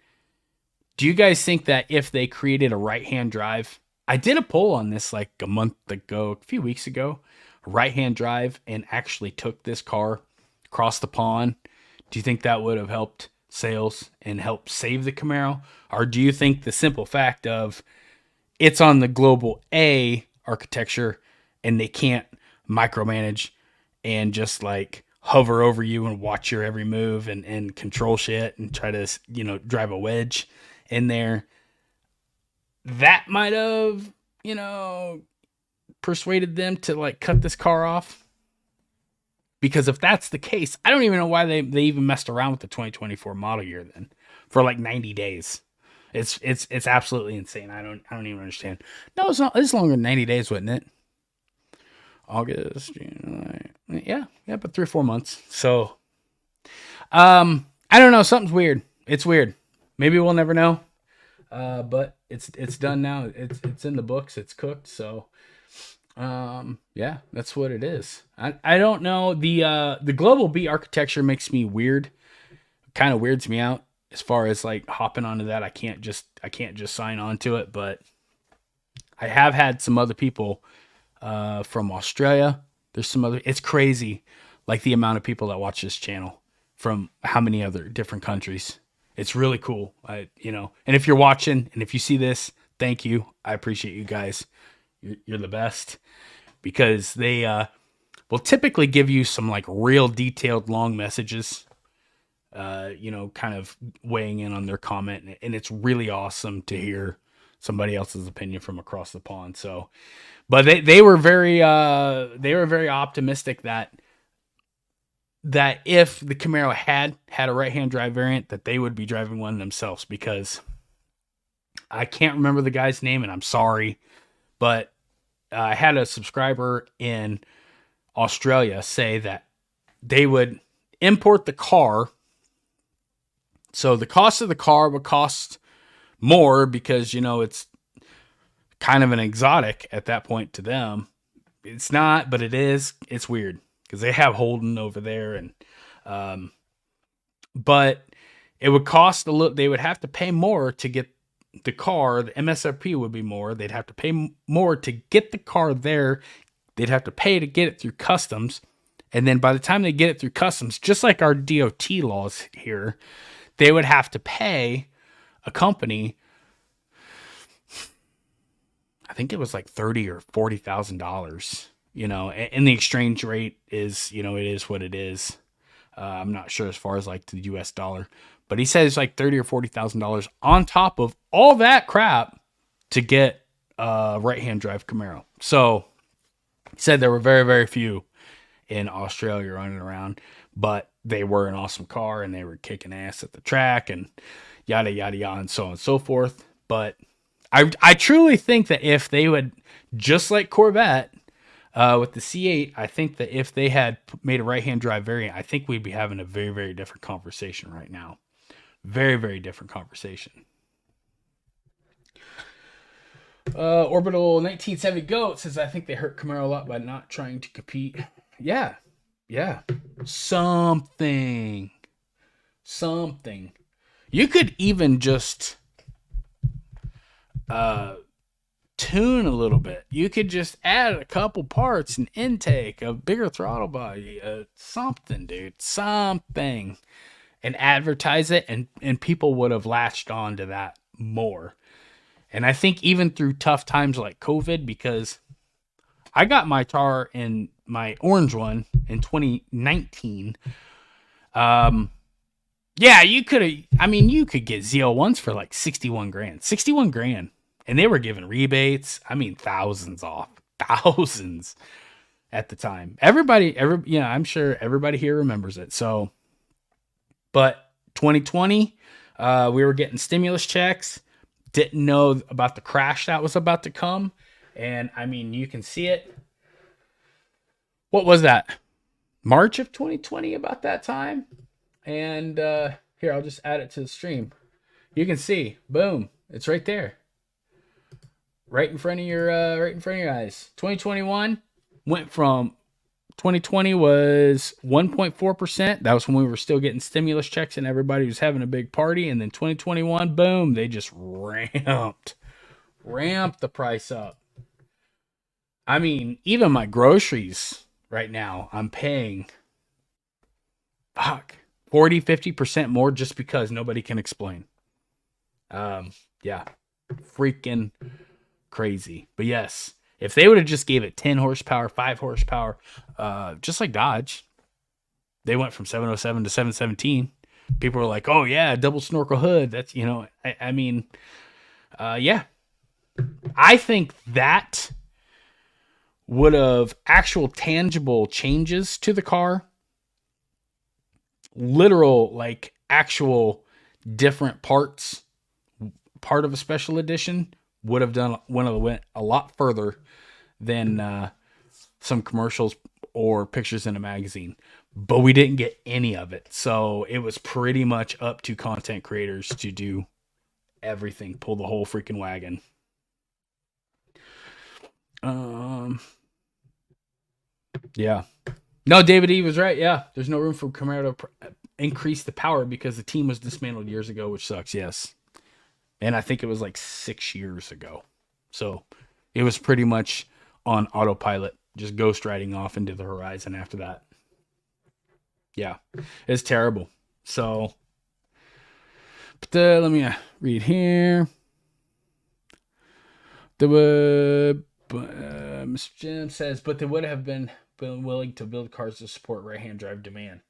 Speaker 1: do you guys think that if they created a right-hand drive I did a poll on this like a month ago, a few weeks ago, right hand drive, and actually took this car across the pond. Do you think that would have helped sales and helped save the Camaro? Or do you think the simple fact of it's on the global A architecture and they can't micromanage and just like hover over you and watch your every move and control shit and try to, drive a wedge in there, that might have, persuaded them to like cut this car off? Because if that's the case, I don't even know why they even messed around with the 2024 model year then for like 90 days. It's absolutely insane. I don't even understand. No, it's not. It's longer than 90 days, wasn't it? August, June, yeah, but 3 or 4 months. So, I don't know. Something's weird. It's weird. Maybe we'll never know. But it's done now. It's in the books. It's cooked. So, yeah, that's what it is. I don't know. The global B architecture makes me weird. Kind of weirds me out as far as like hopping onto that. I can't just sign on to it. But I have had some other people from Australia. There's some other. It's crazy, like the amount of people that watch this channel from how many other different countries. It's really cool. And if you're watching and if you see this, thank you. I appreciate you guys. You're the best, because they will typically give you some like real detailed long messages, kind of weighing in on their comment, and it's really awesome to hear somebody else's opinion from across the pond. So, but they were very optimistic that if the Camaro had a right-hand drive variant, that they would be driving one themselves, because I can't remember the guy's name and I'm sorry, but I had a subscriber in Australia say that they would import the car. So the cost of the car would cost more because, it's kind of an exotic at that point to them. It's not, but it is. It's weird because they have Holden over there, and but it would cost a little. They would have to pay more to get the car. The MSRP would be more. They'd have to pay more to get the car there. They'd have to pay to get it through customs, and then by the time they get it through customs, just like our DOT laws here, they would have to pay a company, I think it was like $30,000 or $40,000, and the exchange rate is, it is what it is. I'm not sure as far as like the US dollar, but he says like $30,000 or $40,000 on top of all that crap to get a right-hand drive Camaro. So he said there were very, very few in Australia running around, but they were an awesome car and they were kicking ass at the track and yada, yada, yada, and so on and so forth. But I truly think that if they would, just like Corvette with the C8, I think that if they had made a right-hand drive variant, I think we'd be having a very, very different conversation right now. Very, very different conversation. Orbital 1970 Goat says, I think they hurt Camaro a lot by not trying to compete. Yeah. Something. You could even just tune a little bit. You could just add a couple parts, an intake, a bigger throttle body, something, dude. Something. And advertise it, and people would have latched on to that more. And I think even through tough times like COVID, because I got my car in my orange one in 2019. Yeah, you could get ZL1s for like 61 grand. 61 grand. And they were giving rebates. I mean, thousands off. Thousands at the time. I'm sure everybody here remembers it. So, but 2020, we were getting stimulus checks. Didn't know about the crash that was about to come. And I mean, you can see it. What was that? March of 2020, about that time. And here, I'll just add it to the stream. You can see, boom, it's right there. Right in front of your eyes. 2021 went from 2020 was 1.4%. That was when we were still getting stimulus checks and everybody was having a big party. And then 2021, boom, they just ramped Ramp the price up. I mean, even my groceries right now, I'm paying fuck 40-50% more just because nobody can explain. Um, yeah, freaking crazy. But yes, if they would have just gave it 10 horsepower, 5 horsepower, just like Dodge, they went from 707 to 717. People were like, "Oh yeah, double snorkel hood." That's I mean, yeah, I think that would have actual tangible changes to the car, literal like actual different parts, part of a special edition would have went a lot further than some commercials or pictures in a magazine. But we didn't get any of it, so it was pretty much up to content creators to do everything, pull the whole freaking wagon. Um, yeah. No, David E was right. Yeah, there's no room for Camaro to increase the power because the team was dismantled years ago, which sucks. Yes, and I think it was like 6 years ago, so it was pretty much on autopilot, just ghost riding off into the horizon after that. Yeah, it's terrible. So, but let me read here. Mr. Jim says, but they would have been willing to build cars to support right-hand drive demand.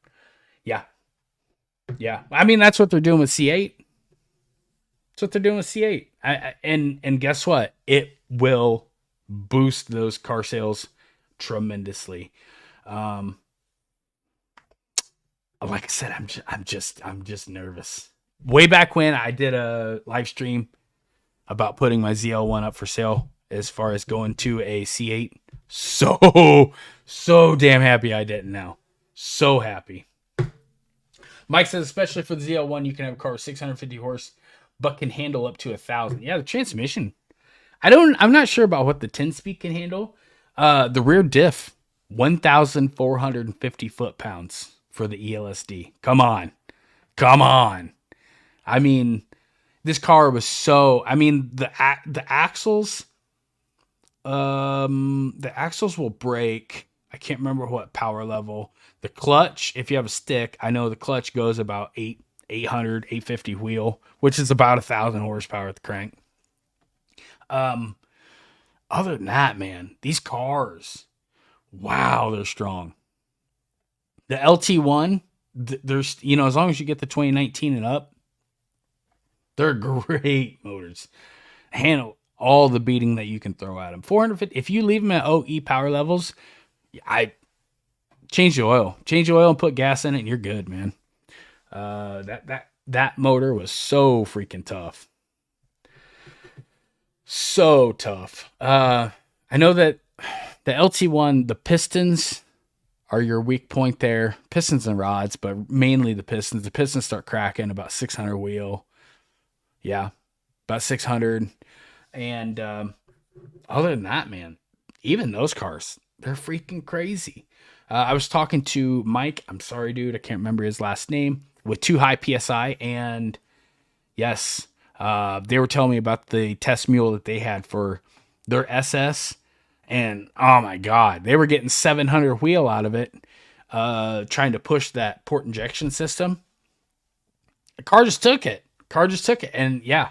Speaker 1: Yeah, yeah. I mean, that's what they're doing with C8. That's what they're doing with C8. And guess what? It will boost those car sales tremendously. Like I said, I'm just nervous. Way back when I did a live stream about putting my ZL1 up for sale as far as going to a C8. So damn happy I didn't now. So happy. Mike says, especially for the ZL1, you can have a car with 650 horse, but can handle up to 1,000. Yeah, the transmission. I'm not sure about what the 10-speed can handle. The rear diff, 1,450 foot-pounds for the ELSD. Come on. I mean, this car was so. I mean, the axles. The axles will break. I can't remember what power level. The clutch, if you have a stick, I know the clutch goes about 800, 850 wheel, which is about 1,000 horsepower at the crank. Other than that, man, these cars, wow, they're strong. The LT1, there's as long as you get the 2019 and up, they're great motors. Handle all the beating that you can throw at them. 450. If you leave them at OE power levels, I change the oil and put gas in it, and you're good, man. That motor was so freaking tough. So tough. I know that the LT1, the pistons are your weak point there. Pistons and rods, but mainly the pistons. The pistons start cracking about 600 wheel. Yeah, about 600. And other than that, man, even those cars, they're freaking crazy. I was talking to Mike. I'm sorry, dude. I can't remember his last name. With Too High PSI. And yes, they were telling me about the test mule that they had for their SS. And oh my God, they were getting 700 wheel out of it, trying to push that port injection system. The car just took it. And yeah.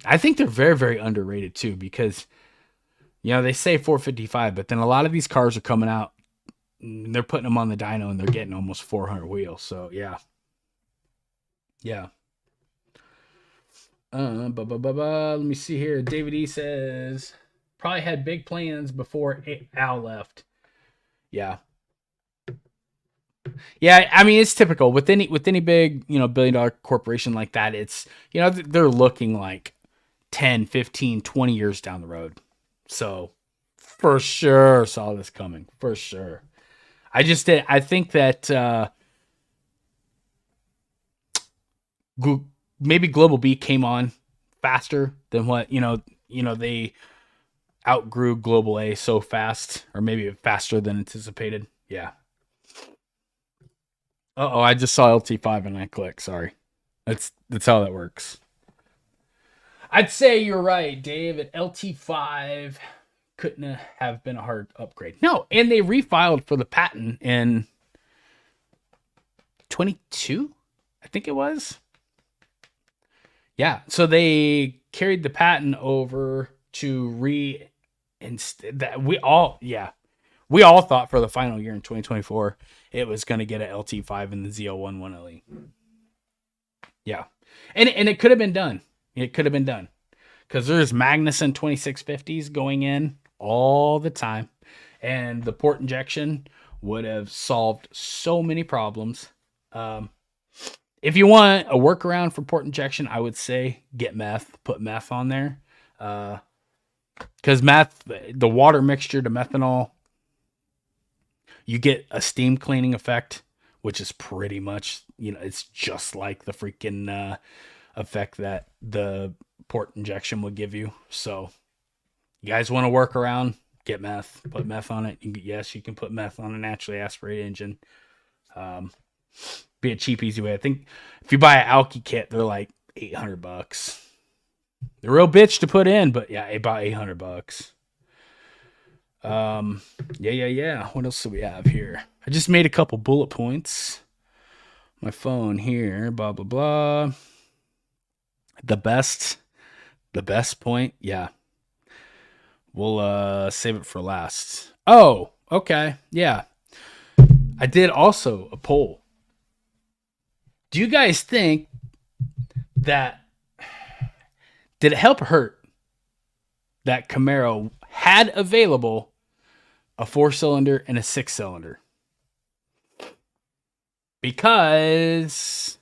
Speaker 1: I think they're very, very underrated too, because, they say 455, but then a lot of these cars are coming out, and they're putting them on the dyno and they're getting almost 400 wheels. So yeah. Let me see here. David E says, probably had big plans before Al left. Yeah. Yeah, I mean, it's typical with any big, billion-dollar corporation like that. It's, they're looking like 10, 15, 20 years down the road. So for sure saw this coming. For sure. I think that maybe Global B came on faster than what, they outgrew Global A so fast, or maybe faster than anticipated. Yeah. I just saw LT5 and I clicked. Sorry. That's how that works. I'd say you're right, Dave. An LT5 couldn't have been a hard upgrade. No, and they refiled for the patent in 22, I think it was. Yeah, so they carried the patent over to instead that we all thought for the final year in 2024 it was going to get an LT5 in the Z011LE. Yeah, and it could have been done. It could have been done because there's Magnuson 2650s going in all the time, and the port injection would have solved so many problems. If you want a workaround for port injection, I would say get meth. Put meth on there. Because meth, the water mixture to methanol, you get a steam cleaning effect, which is pretty much, it's just like the freaking effect that the port injection would give you. So you guys want to work around, get meth, put meth on it. Yes, you can put meth on a naturally aspirated engine. Be a cheap, easy way. I think if you buy an alky kit, they're like $800. They're a real bitch to put in, but yeah, about $800. Yeah. What else do we have here? I just made a couple bullet points. My phone here, blah blah blah. The best point, yeah. We'll save it for last. Oh, okay, yeah. I did also a poll. Do you guys think that did it help or hurt that Camaro had available a 4-cylinder and a 6-cylinder? Because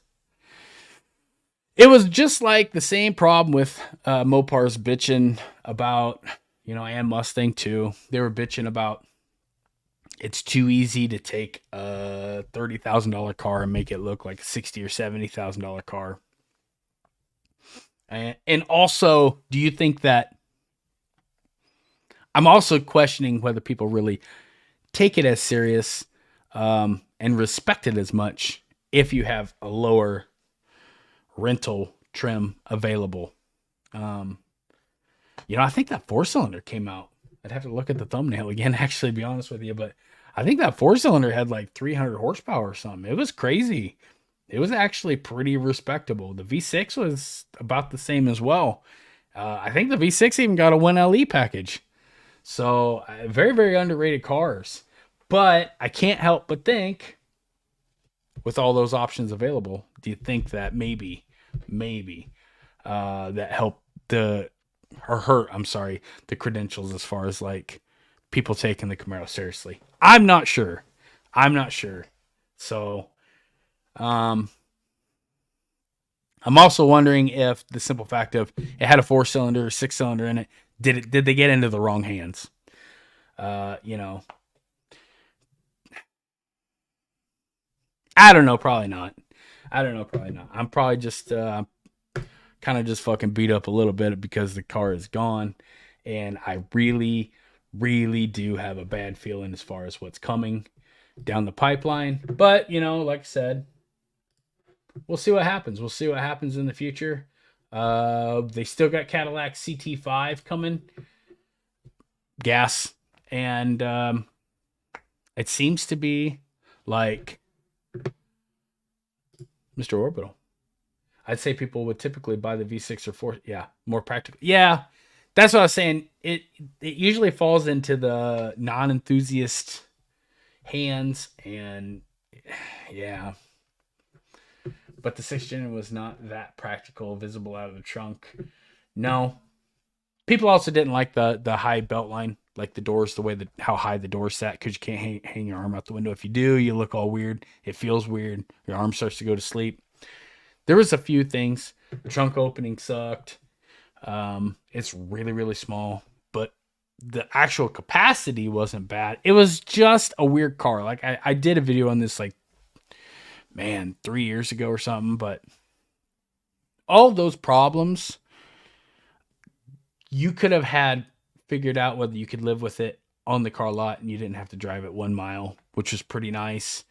Speaker 1: it was just like the same problem with Mopar's bitching about, and Mustang too. They were bitching about it's too easy to take a $30,000 car and make it look like a $60,000 or $70,000 car. And also, do you think that I'm also questioning whether people really take it as serious and respect it as much if you have a lower rental trim available. I think that 4-cylinder came out. I'd have to look at the thumbnail again, actually, to be honest with you, but I think that 4-cylinder had like 300 horsepower or something. It was crazy. It was actually pretty respectable. The V6 was about the same as well. I think the V6 even got a 1LE package. So very, very underrated cars. But I can't help but think, with all those options available, do you think that maybe that helped hurt the credentials as far as like people taking the Camaro seriously? I'm not sure. So, I'm also wondering if the simple fact of it had a 4-cylinder or 6-cylinder in it, did they get into the wrong hands? I don't know. Probably not. I'm probably just kind of just fucking beat up a little bit because the car is gone, and I really, really do have a bad feeling as far as what's coming down the pipeline. But like I said, we'll see what happens. We'll see what happens in the future. They still got Cadillac CT5 coming, gas, and it seems to be like Mr. Orbital. I'd say people would typically buy the V6 or 4. Yeah, more practical. Yeah, that's what I was saying. It usually falls into the non-enthusiast hands, and yeah. But the 6th gen was not that practical, visible out of the trunk. No. People also didn't like the high belt line, like the doors, the way how high the doors sat, because you can't hang your arm out the window. If you do, you look all weird. It feels weird. Your arm starts to go to sleep. There was a few things. The trunk opening sucked. It's really, really small, but the actual capacity wasn't bad. It was just a weird car. Like I did a video on this, like, 3 years ago or something, but all those problems you could have had figured out whether you could live with it on the car lot and you didn't have to drive it 1 mile, which was pretty nice.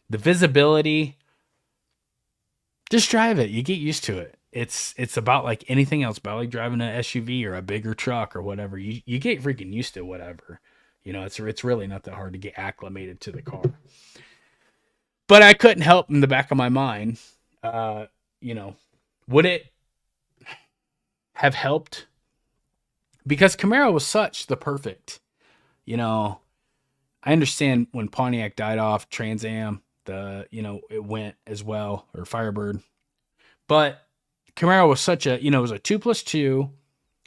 Speaker 1: The visibility, just drive it. You get used to it. it's about like anything else, about like driving an SUV or a bigger truck or whatever. You get freaking used to whatever. It's really not that hard to get acclimated to the car. But I couldn't help in the back of my mind, uh, you know, would it have helped? Because Camaro was such the perfect, you know, I understand when Pontiac died off, Trans Am, it went as well, or Firebird. But Camaro was such a, it was a 2+2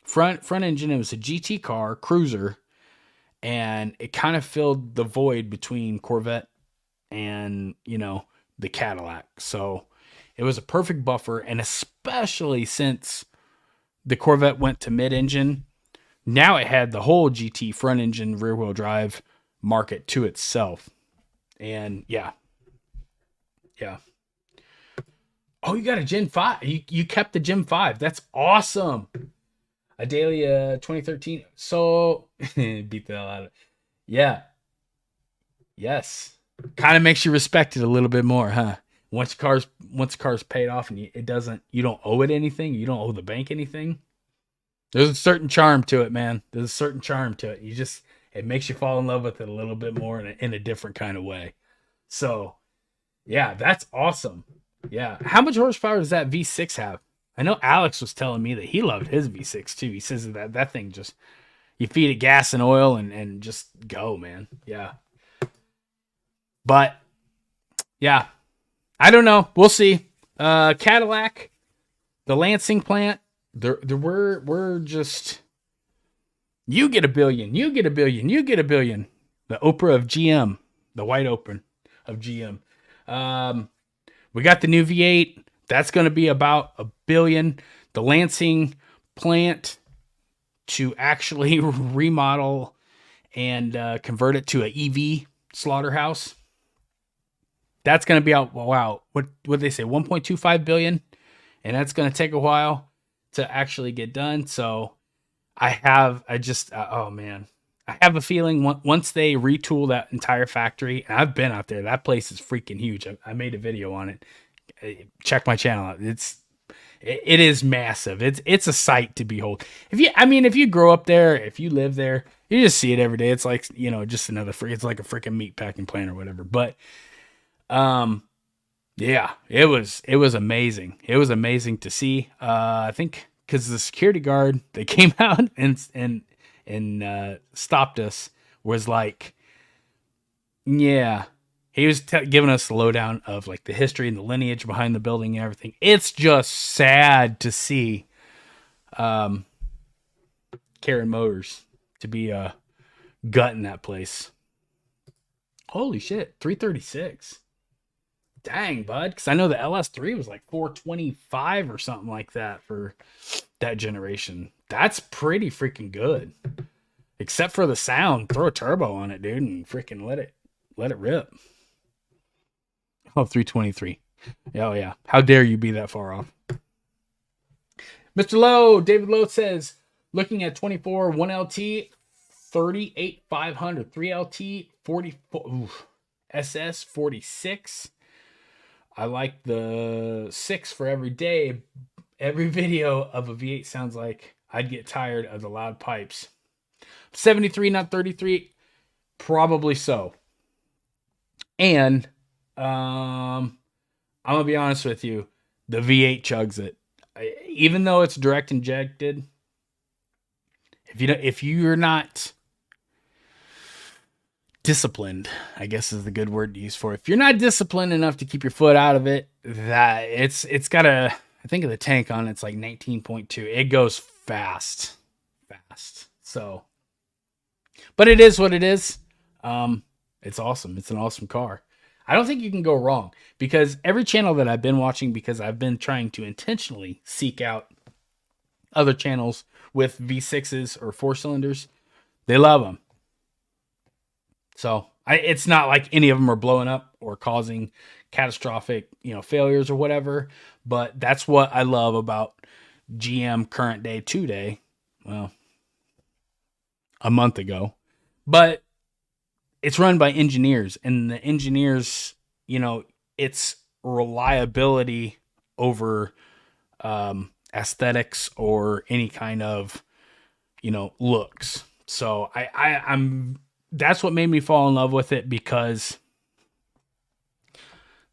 Speaker 1: front engine. It was a GT car, cruiser, and it kind of filled the void between Corvette and, the Cadillac. So it was a perfect buffer, and especially since the Corvette went to mid-engine, now it had the whole GT front engine rear-wheel drive market to itself. And yeah. Oh, you got a Gen 5. You kept the Gen 5. That's awesome. A Dahlia 2013. So beat the hell out of it. Yeah. Yes. Kind of makes you respect it a little bit more, huh? Once car's paid off and you don't owe it anything, you don't owe the bank anything. There's a certain charm to it, man. There's a certain charm to it. It makes you fall in love with it a little bit more in a different kind of way. So, yeah, that's awesome. Yeah. How much horsepower does that V6 have? I know Alex was telling me that he loved his V6 too. He says that thing just, you feed it gas and oil and just go, man. Yeah. But, yeah, I don't know. We'll see. Cadillac, the Lansing plant, we're just, you get $1 billion, you get $1 billion, you get $1 billion. The Oprah of GM, the white Oprah of GM. We got the new V8. That's going to be about $1 billion. The Lansing plant to actually remodel and convert it to an EV slaughterhouse. That's going to be out. Wow. What did they say? 1.25 billion. And that's going to take a while to actually get done. So I have a feeling once they retool that entire factory, and I've been out there, that place is freaking huge. I made a video on it. Check my channel out. It is massive. It's a sight to behold. If you grow up there, if you live there, you just see it every day. It's like, just it's like a freaking meat packing plant or whatever. But, yeah, it was amazing. It was amazing to see. I think because the security guard that came out and stopped us was like, yeah, he was giving us the lowdown of like the history and the lineage behind the building and everything. It's just sad to see Karen Motors to be gutting that place. Holy shit, 336. Dang, bud. Because I know the LS3 was like 425 or something like that for that generation. That's pretty freaking good. Except for the sound. Throw a turbo on it, dude, and freaking let it rip. Oh, 323. Oh, yeah. How dare you be that far off? Mr. Lowe, David Lowe says, looking at 24, 1LT, 38,500, 3LT, 44, oof, SS, 46. I like the 6 for every day. Every video of a V8 sounds like I'd get tired of the loud pipes. 73, not 33. Probably so. And I'm going to be honest with you. The V8 chugs it. Even though it's direct injected, if you're not disciplined, I guess is the good word to use for it. If you're not disciplined enough to keep your foot out of it, that it's got I think of the tank on it's like 19.2. It goes fast. So, but it is what it is. It's awesome. It's an awesome car. I don't think you can go wrong because every channel that I've been watching, because I've been trying to intentionally seek out other channels with V6s or 4-cylinders, they love them. So it's not like any of them are blowing up or causing catastrophic, failures or whatever. But that's what I love about GM current day today. Well, a month ago, but it's run by engineers, and the engineers, it's reliability over aesthetics or any kind of, looks. So I'm that's what made me fall in love with it, because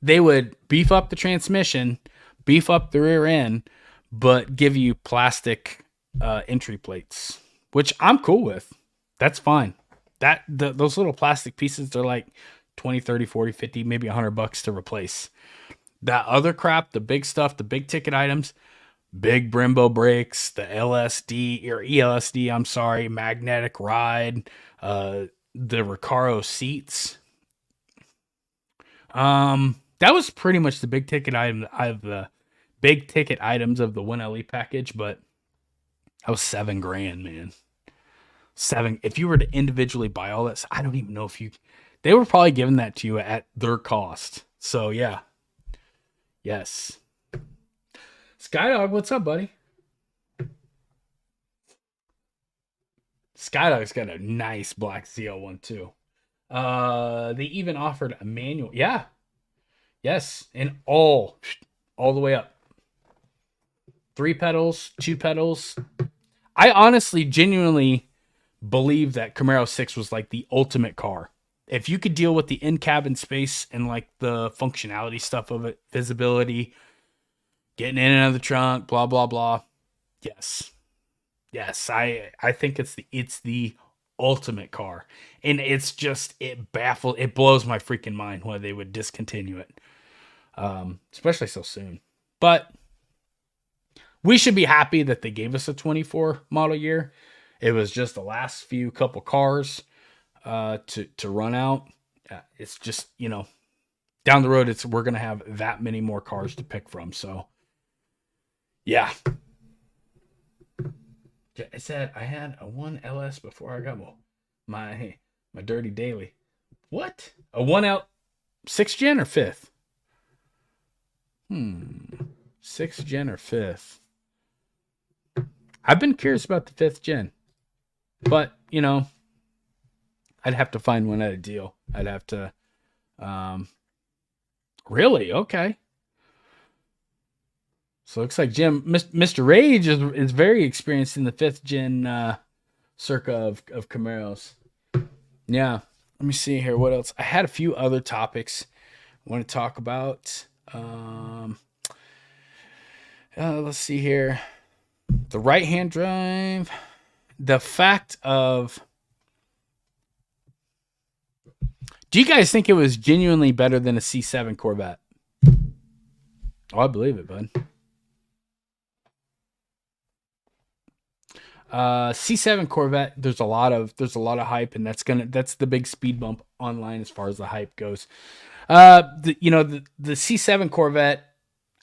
Speaker 1: they would beef up the transmission, beef up the rear end, but give you plastic entry plates, which I'm cool with. That's fine. Those little plastic pieces, they're like 20, 30, 40, 50, maybe $100 to replace. That other crap, the big stuff, the big ticket items, big Brembo brakes, the LSD or ELSD, I'm sorry, magnetic ride, the Recaro seats. That was pretty much the big ticket item of the big ticket items of the 1LE package, but that was $7,000, man. Seven. If you were to individually buy all that, I don't even know if they were probably giving that to you at their cost. So yeah, yes. Skydog, what's up, buddy? Skydog's got a nice black ZL1 too. They even offered a manual. Yeah, yes, and all the way up. 3 pedals, 2 pedals. I honestly, genuinely believe that Camaro 6 was like the ultimate car. If you could deal with the in-cabin space and like the functionality stuff of it, visibility, getting in and out of the trunk, blah blah blah. Yes, yes, I think it's the ultimate car, and it's just it blows my freaking mind why they would discontinue it, especially so soon. But we should be happy that they gave us a 24 model year. It was just the last few couple cars to run out. It's just, down the road, we're gonna have that many more cars to pick from. So yeah. I said I had a 1LS before I got my dirty daily. What? A 1L 6th gen or 5th? 6th gen or 5th? I've been curious about the 5th gen. But, I'd have to find one at a deal. I'd have to really? Okay. So it looks like Mr. Rage is very experienced in the 5th gen circa of Camaros. Yeah. Let me see here. What else? I had a few other topics I want to talk about. Let's see here. The right-hand drive. The fact of... Do you guys think it was genuinely better than a C7 Corvette? Oh, I believe it, bud. C7 Corvette, there's a lot of hype, and that's the big speed bump online as far as the hype goes. The C7 Corvette,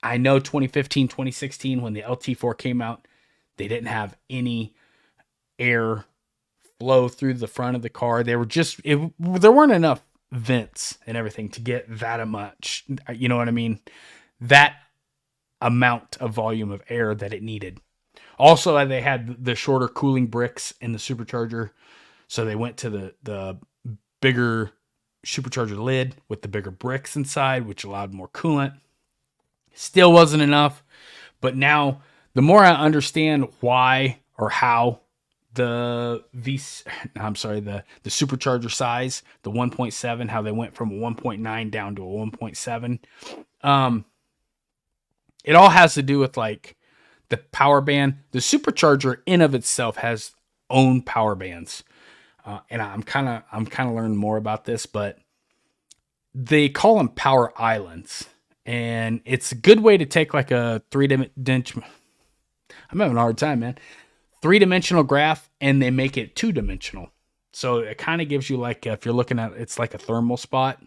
Speaker 1: I know 2015, 2016 when the LT4 came out, they didn't have any air flow through the front of the car. They were there weren't enough vents and everything to get that much, you know what I mean? That amount of volume of air that it needed. Also, they had the shorter cooling bricks in the supercharger, so they went to the bigger supercharger lid with the bigger bricks inside, which allowed more coolant. Still wasn't enough, but now the more I understand why or how the supercharger size, the 1.7, how they went from a 1.9 down to a 1.7, it all has to do with like the power band. The supercharger in of itself has own power bands, and I'm kind of learning more about this, but they call them power islands, and it's a good way to take like a three-dimensional. I'm having a hard time, man. 3-dimensional graph, and they make it 2-dimensional. So it kind of gives you like, if you're looking at it's like a thermal spot,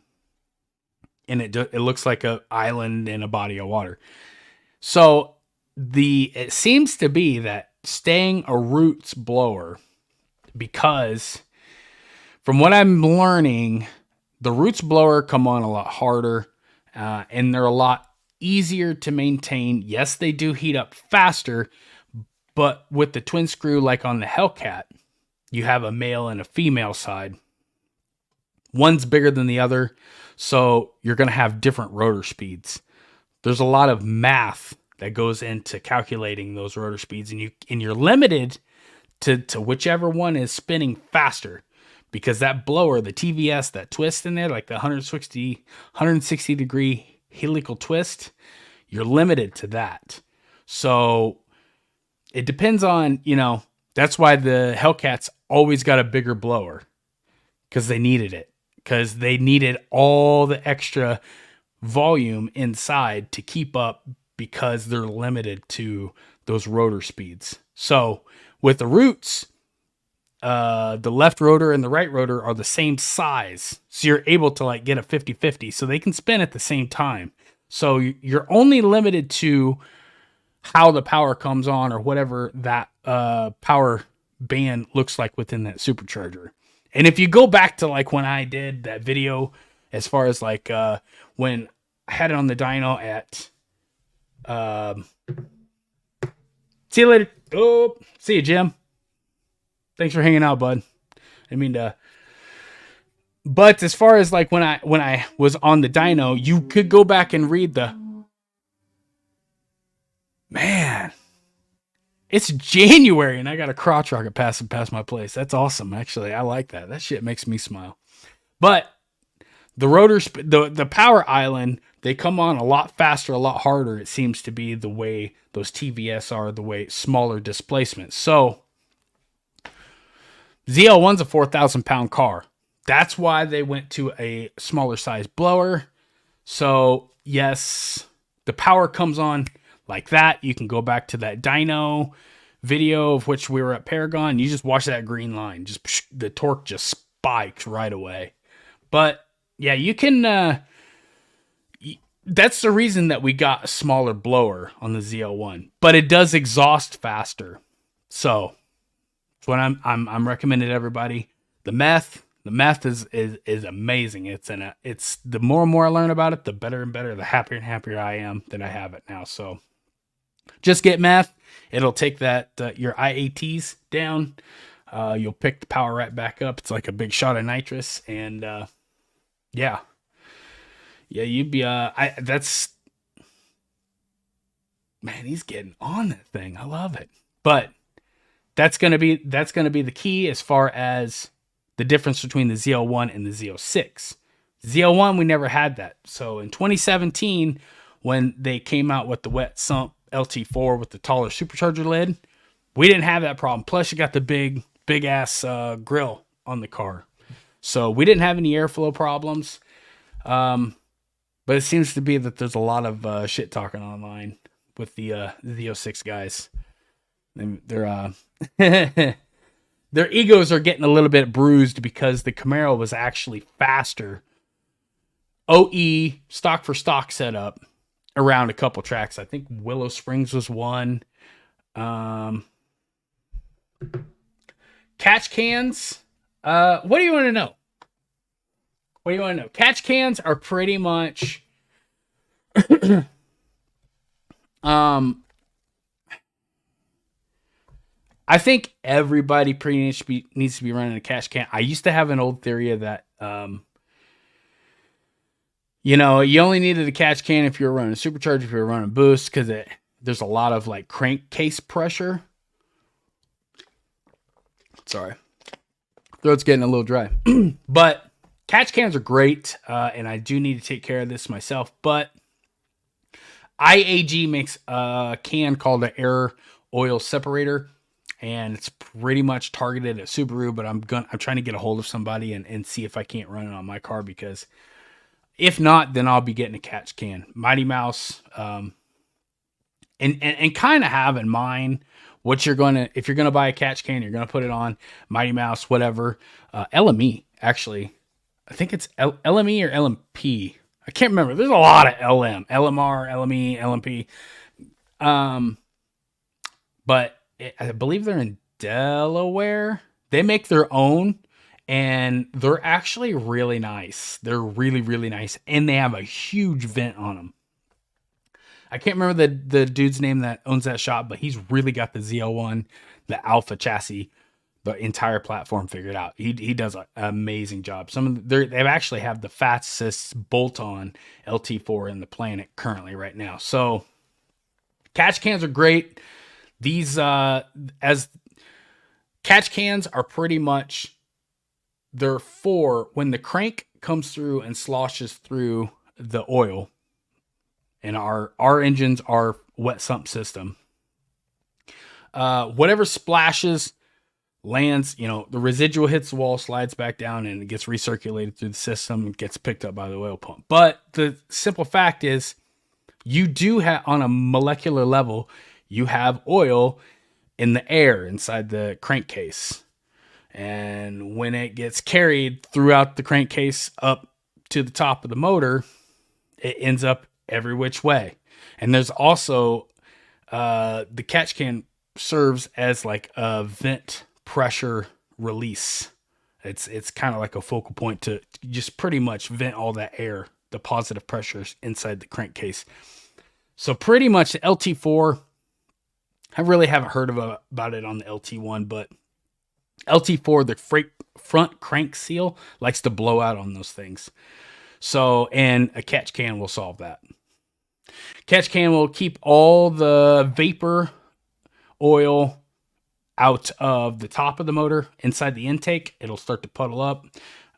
Speaker 1: and it looks like an island in a body of water. So it seems to be that staying a roots blower, because from what I'm learning, the roots blower come on a lot harder, and they're a lot easier to maintain. Yes, they do heat up faster, but with the twin screw, like on the Hellcat, you have a male and a female side. One's bigger than the other, so you're going to have different rotor speeds. There's a lot of math that goes into calculating those rotor speeds, and you're limited to whichever one is spinning faster, because that blower, the TVS, that twist in there, like the 160 degree helical twist, you're limited to that. So it depends on, that's why the Hellcats always got a bigger blower, because they needed it, because they needed all the extra volume inside to keep up, because they're limited to those rotor speeds. So with the Roots, the left rotor and the right rotor are the same size. So you're able to like get a 50-50, so they can spin at the same time. So you're only limited to how the power comes on, or whatever that power band looks like within that supercharger. And if you go back to like when I did that video, as far as like when I had it on the dyno at see you later. Oh, see you, Jim. Thanks for hanging out, bud. I mean, but as far as like when I was on the dyno, you could go back and read the, man, it's January and I got a crotch rocket passing past my place. That's awesome. Actually, I like that. That shit makes me smile. But the rotors, the power island, they come on a lot faster, a lot harder. It seems to be the way those TVS are, the way smaller displacement. So ZL1's a 4,000 pound car. That's why they went to a smaller size blower. So yes, the power comes on like that. You can go back to that dyno video of which we were at Paragon. You just watch that green line. Just the torque just spikes right away. But yeah, you can. That's the reason that we got a smaller blower on the ZL1, but it does exhaust faster. So that's what I'm recommending to everybody. The meth is amazing. It's the more and more I learn about it, the better and better, the happier and happier I am that I have it now. So just get meth. It'll take that your IATs down. You'll pick the power right back up. It's like a big shot of nitrous, and yeah, you'd be that's, man, he's getting on that thing. I love it. But that's gonna be the key as far as the difference between the ZL1 and the ZL6. ZL1, we never had that. So in 2017, when they came out with the wet sump LT4 with the taller supercharger lid, we didn't have that problem. Plus, you got the big ass grill on the car, so we didn't have any airflow problems. But it seems to be that there's a lot of shit talking online with the Z06 guys. They're their egos are getting a little bit bruised because the Camaro was actually faster. OE stock for stock setup around a couple tracks. I think Willow Springs was one. Catch cans. What do you want to know? What do you want to know? Catch cans are pretty much I think everybody pretty much needs to be running a catch can. I used to have an old theory that you only needed a catch can if you were running a supercharger, if you were running boost, because there's a lot of like crankcase pressure. Sorry, throat's getting a little dry. But catch cans are great, and I do need to take care of this myself. But IAG makes a can called an air oil separator, and it's pretty much targeted at Subaru. But I'm trying to get a hold of somebody and see if I can't run it on my car, because if not, then I'll be getting a catch can. Mighty Mouse, and kind of have in mind what you're gonna, if you're gonna buy a catch can, you're gonna put it on Mighty Mouse, whatever. LME, actually, I think it's LME or LMP. I can't remember. There's a lot of LM, LMR, LME, LMP. But I believe they're in Delaware. They make their own, and they're actually really nice. They're really, really nice, and they have a huge vent on them. I can't remember the dude's name that owns that shop, but he's really got the ZL1, the Alpha chassis, the entire platform figured out. He does an amazing job. They actually have the fastest bolt-on LT4 in the planet currently right now. So Catch cans are great. These as catch cans are pretty much, they're for when the crank comes through and sloshes through the oil. And our engines are wet sump system. Whatever splashes lands, the residual hits the wall, slides back down, and it gets recirculated through the system and gets picked up by the oil pump. But the simple fact is, you do have, on a molecular level, you have oil in the air inside the crankcase. And when it gets carried throughout the crankcase up to the top of the motor, it ends up every which way. And there's also the catch can serves as like a vent pressure release. It's kind of like a focal point to just pretty much vent all that air, the positive pressures inside the crankcase. So pretty much the LT4, I really haven't heard about it on the LT1, but LT4, the front crank seal likes to blow out on those things. So, and a catch can will solve that. Catch can will keep all the vapor oil out of the top of the motor inside the intake. It'll start to puddle up.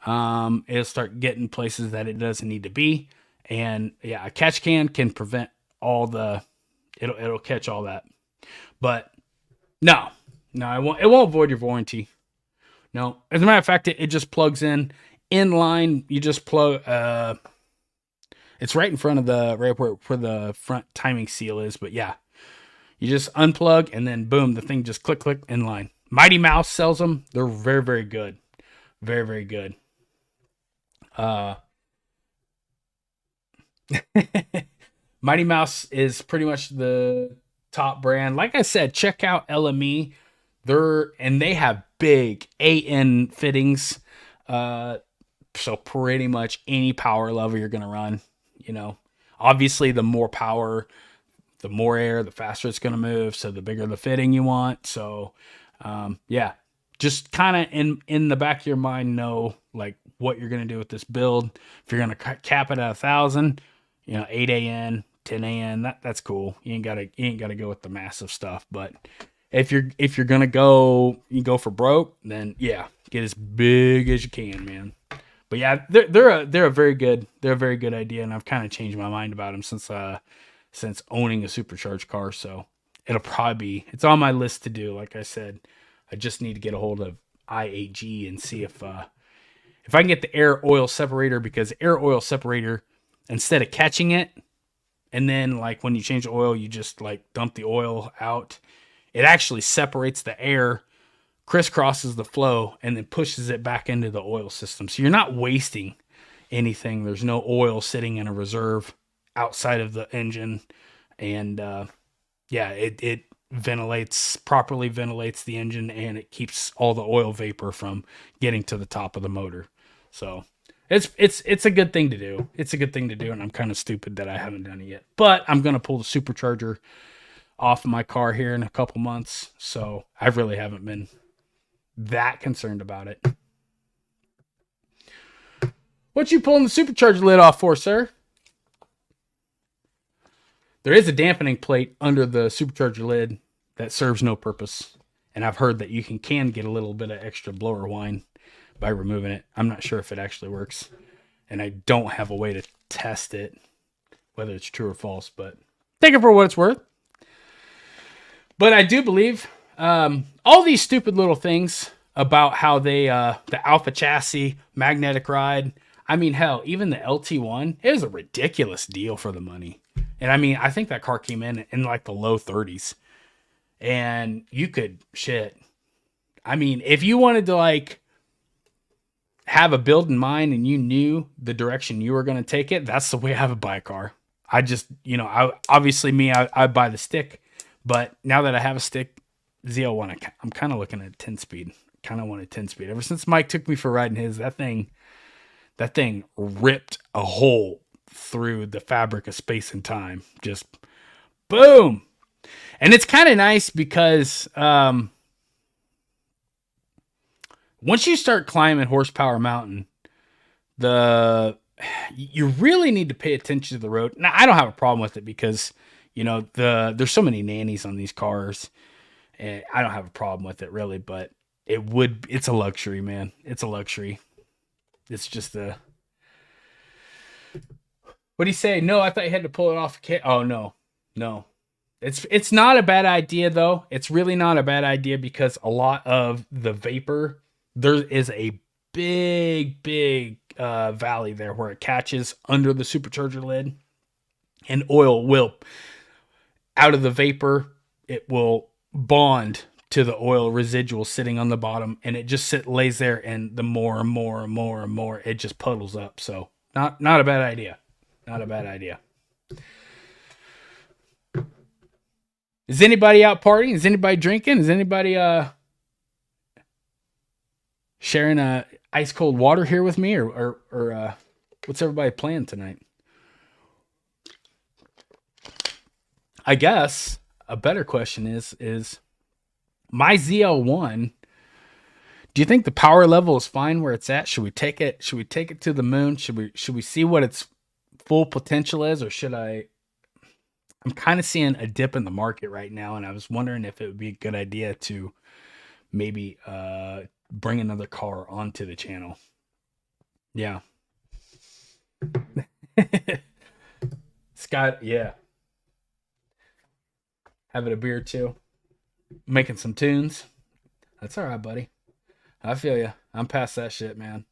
Speaker 1: It'll start getting places that it doesn't need to be. And yeah, a catch can prevent all the, it'll catch all that. But no, it won't void your warranty. No, as a matter of fact, it just plugs in line. You just plug, it's right in front of right where the front timing seal is. But yeah, you just unplug and then boom, the thing just click in line. Mighty Mouse sells them. They're very, very good. Very, very good. Mighty Mouse is pretty much the top brand. Like I said, check out LME. They have big AN fittings. So pretty much any power level you're going to run, obviously the more power, the more air, the faster it's going to move. So the bigger the fitting you want. So, yeah, just kind of in the back of your mind, know like what you're going to do with this build. If you're going to cap it at 1,000, 8 AN, 10 AN, that's cool. You ain't got to go with the massive stuff. But if you're going to go for broke, then yeah, get as big as you can, man. But yeah, they're a very good idea. And I've kind of changed my mind about them since owning a supercharged car. So it's on my list to do. Like I said, I just need to get a hold of IAG and see if I can get the air oil separator, because air oil separator, instead of catching it, and then like when you change the oil, you just like dump the oil out, it actually separates the air, crisscrosses the flow, and then pushes it back into the oil system. So you're not wasting anything. There's no oil sitting in a reserve outside of the engine. And yeah, it properly ventilates the engine, and it keeps all the oil vapor from getting to the top of the motor. So it's a good thing to do. It's a good thing to do, and I'm kind of stupid that I haven't done it yet. But I'm going to pull the supercharger off my car here in a couple months, so I really haven't been that concerned about it. What you pulling the supercharger lid off for, sir? There is a dampening plate under the supercharger lid that serves no purpose. And I've heard that you can get a little bit of extra blower whine by removing it. I'm not sure if it actually works. And I don't have a way to test it, whether it's true or false, but take it for what it's worth. But I do believe all these stupid little things about how they, the Alpha chassis, magnetic ride. I mean, hell, even the LT1, it was a ridiculous deal for the money. And I mean, I think that car came in like the low 30s. And you could, I mean, if you wanted to like have a build in mind and you knew the direction you were going to take it, that's the way I would buy a car. I just, I buy the stick. But now that I have a stick, ZL1, I'm kind of looking at 10-speed. Kind of want a 10-speed. Ever since Mike took me for riding his, that thing ripped a hole through the fabric of space and time. Just boom. And it's kind of nice because once you start climbing Horsepower Mountain, you really need to pay attention to the road. Now, I don't have a problem with it because, You know, there's so many nannies on these cars, and I don't have a problem with it really, but it's a luxury, man. It's a luxury. It's just a. What do you say? No, I thought you had to pull it off. Oh no, no. It's not a bad idea though. It's really not a bad idea because a lot of the vapor, there is a big valley there where it catches under the supercharger lid, and oil will out of the vapor. It will bond to the oil residual sitting on the bottom, and it just lays there, and the more and more and more and more it just puddles up. So not a bad idea. Not a bad idea. Is anybody out partying? Is anybody drinking? Is anybody sharing ice cold water here with me, or what's everybody playing tonight? I guess a better question is my ZL1. Do you think the power level is fine where it's at? Should we take it? Should we take it to the moon? Should we see what its full potential is, or should I? I'm kind of seeing a dip in the market right now, and I was wondering if it would be a good idea to maybe bring another car onto the channel. Yeah. Scott, yeah. Having a beer too. Making some tunes. That's all right, buddy. I feel you. I'm past that shit, man.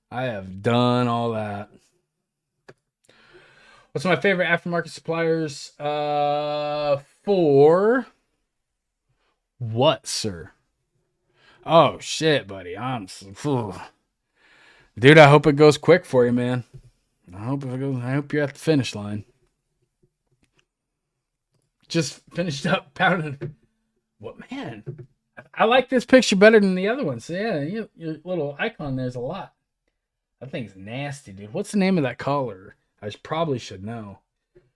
Speaker 1: I have done all that. What's my favorite aftermarket suppliers? For what, sir? Oh shit, buddy. Dude, I hope it goes quick for you, man. I hope you're at the finish line. Just finished up pounding. What, man? I like this picture better than the other one. So yeah, your little icon there's a lot. That thing's nasty, dude. What's the name of that color? I probably should know.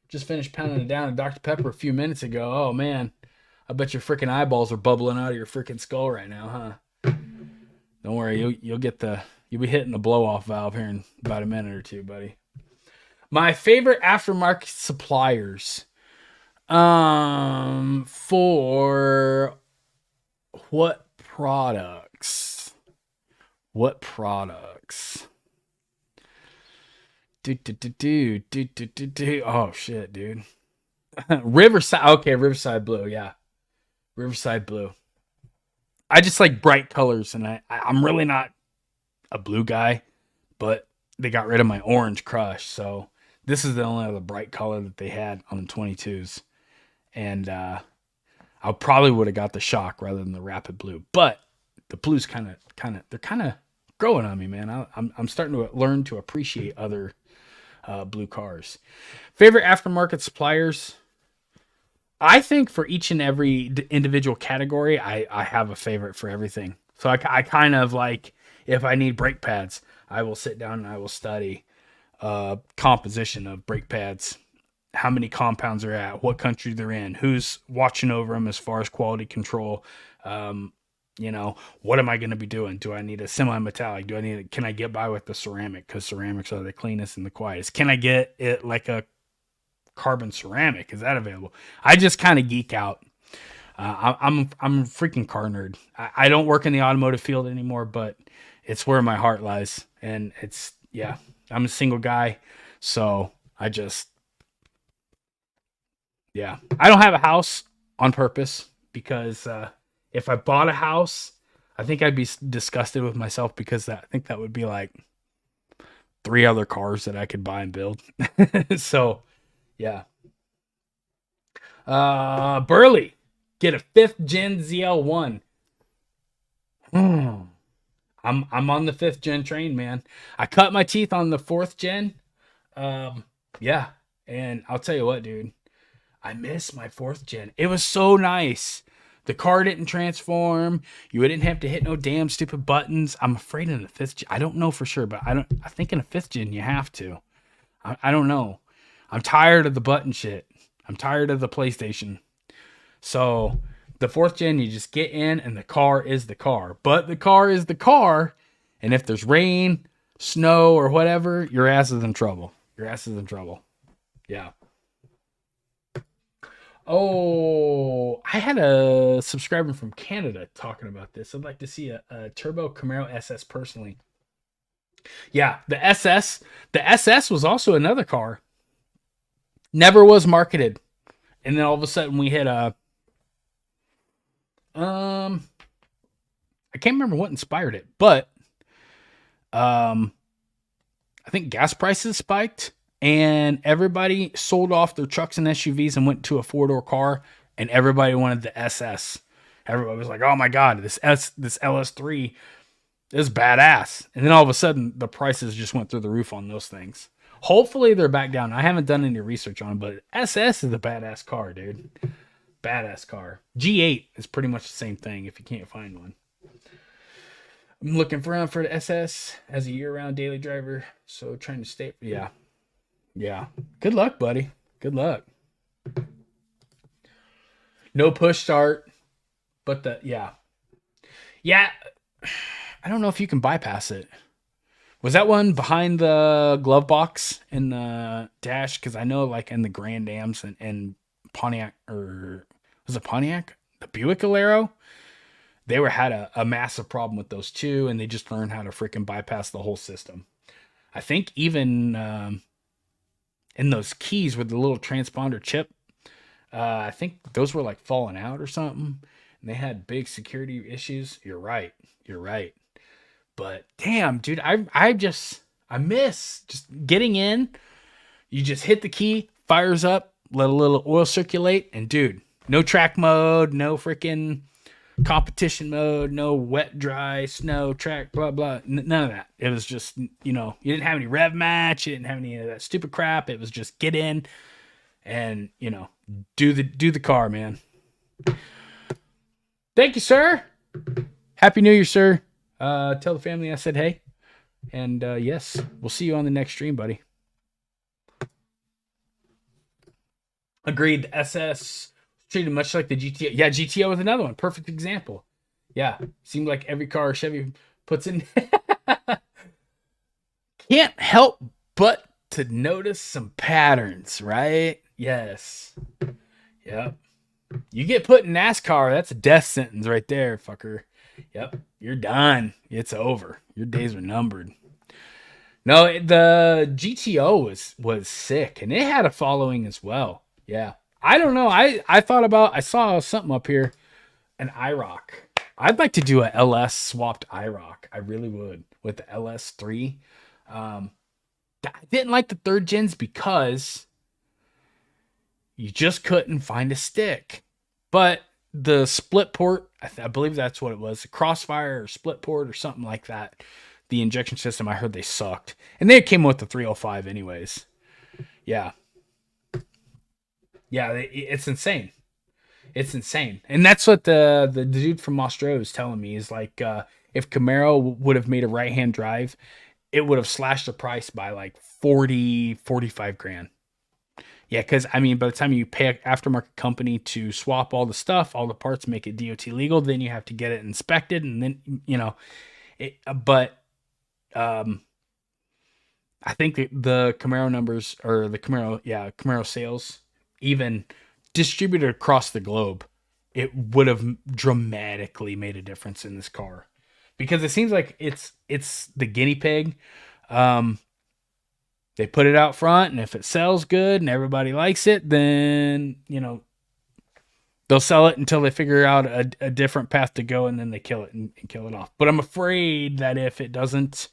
Speaker 1: Just finished pounding it down in Dr. Pepper a few minutes ago. Oh, man. I bet your freaking eyeballs are bubbling out of your freaking skull right now, huh? Don't worry. You'll be hitting the blow-off valve here in about a minute or two, buddy. My favorite aftermarket suppliers. For what products? What products? Oh shit, dude. Riverside. Okay, Riverside Blue. Yeah, Riverside Blue. I just like bright colors, and I'm really not a blue guy, but they got rid of my orange crush, so this is the only other bright color that they had on the 22s, and I probably would have got the Shock rather than the Rapid Blue, but the blues kind of growing on me, man. I'm starting to learn to appreciate other blue cars. Favorite aftermarket suppliers? I think for each and every individual category, I have a favorite for everything. So I kind of like, if I need brake pads, I will sit down and I will study composition of brake pads, how many compounds they're at, what country they're in, who's watching over them as far as quality control. What am I going to be doing? Do I need a semi-metallic? Can I get by with the ceramic? Because ceramics are the cleanest and the quietest. Can I get it like a carbon ceramic? Is that available? I just kind of geek out. I'm a freaking car nerd. I don't work in the automotive field anymore, but it's where my heart lies. And I'm a single guy. So I don't have a house on purpose because, if I bought a house, I think I'd be disgusted with myself because I think that would be like 3 other cars that I could buy and build. So, yeah. Burley, get a 5th gen ZL1. I'm on the 5th gen train, man. I cut my teeth on the 4th gen. Yeah, and I'll tell you what, dude. I miss my 4th gen. It was so nice. The car didn't transform. You didn't have to hit no damn stupid buttons. I'm afraid in the 5th gen, I don't know for sure, but I think in a 5th gen you have to. I don't know. I'm tired of the button shit. I'm tired of the PlayStation. So the 4th gen, you just get in and the car is the car. But the car is the car. And if there's rain, snow, or whatever, your ass is in trouble. Your ass is in trouble. Yeah. Oh, I had a subscriber from Canada talking about this. I'd like to see a turbo Camaro SS personally. Yeah, the SS. The SS was also another car. Never was marketed. And then all of a sudden we hit a um I can't remember what inspired it, but um I think gas prices spiked and everybody sold off their trucks and SUVs and went to a four-door car and everybody wanted the SS. Everybody was like, "Oh my god, this LS3 is badass." And then all of a sudden the prices just went through the roof on those things. Hopefully they're back down. I haven't done any research on it, but SS is a badass car, dude. Badass car. G8 is pretty much the same thing if you can't find one. I'm looking around for the SS as a year-round daily driver, so trying to stay. Yeah, yeah. Good luck, buddy. Good luck. No push start, but yeah. I don't know if you can bypass it. Was that one behind the glove box in the dash? Because I know, like in the Grand Ams and Pontiac, or was it Pontiac? The Buick Alero? They had a massive problem with those too, and they just learned how to freaking bypass the whole system. I think even in those keys with the little transponder chip, I think those were like falling out or something, and they had big security issues. You're right. You're right. But damn, dude, I miss just getting in. You just hit the key, fires up, let a little oil circulate, and dude, no track mode, no freaking competition mode, no wet, dry, snow, track, blah, blah. None of that. It was just, you didn't have any rev match. You didn't have any of that stupid crap. It was just get in and, do the car, man. Thank you, sir. Happy New Year, sir. Tell the family I said hey. And yes, we'll see you on the next stream, buddy. Agreed. The SS treated much like the GTO. Yeah, GTO was another one. Perfect example. Yeah, seemed like every car Chevy puts in. Can't help but to notice some patterns, right? Yes. Yep. You get put in NASCAR, that's a death sentence right there, fucker. Yep. You're done. It's over. Your days are numbered. No, the GTO was sick, and it had a following as well. Yeah. I don't know. I saw something up here, an IROC. I'd like to do a LS swapped IROC. I really would with the LS3. I didn't like the third gens because you just couldn't find a stick. But the split port, I believe that's what it was, the Crossfire or split port or something like that. The injection system, I heard they sucked. And they came with the 305 anyways. Yeah. Yeah, it's insane. It's insane. And that's what the dude from Australia was telling me is like, if Camaro would have made a right-hand drive, it would have slashed the price by like 45 grand. Yeah, because, by the time you pay an aftermarket company to swap all the stuff, all the parts, make it DOT legal, then you have to get it inspected, and then, I think the Camaro numbers, or the Camaro sales, even distributed across the globe, it would have dramatically made a difference in this car. Because it seems like it's the guinea pig. They put it out front, and if it sells good and everybody likes it, then, they'll sell it until they figure out a different path to go, and then they kill it and kill it off. But I'm afraid that if it doesn't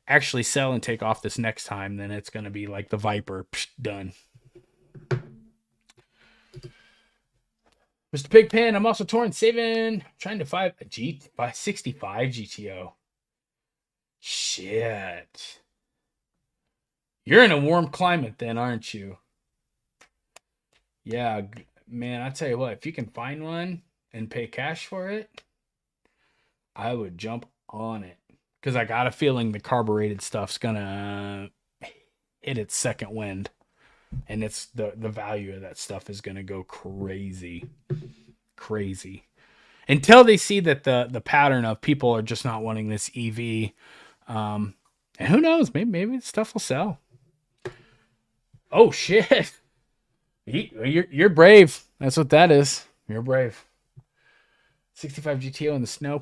Speaker 1: actually sell and take off this next time, then it's going to be like the Viper. Done. Mr. Pigpen, I'm also torn, saving, trying to find a 65 GTO. Shit. You're in a warm climate then, aren't you? Yeah, man, I tell you what, if you can find one and pay cash for it, I would jump on it. Because I got a feeling the carbureted stuff's going to hit its second wind. And it's the value of that stuff is going to go crazy. Crazy. Until they see that the pattern of people are just not wanting this EV. And who knows? Maybe the stuff will sell. Oh, shit. You're brave. That's what that is. You're brave. 65 GTO in the snow,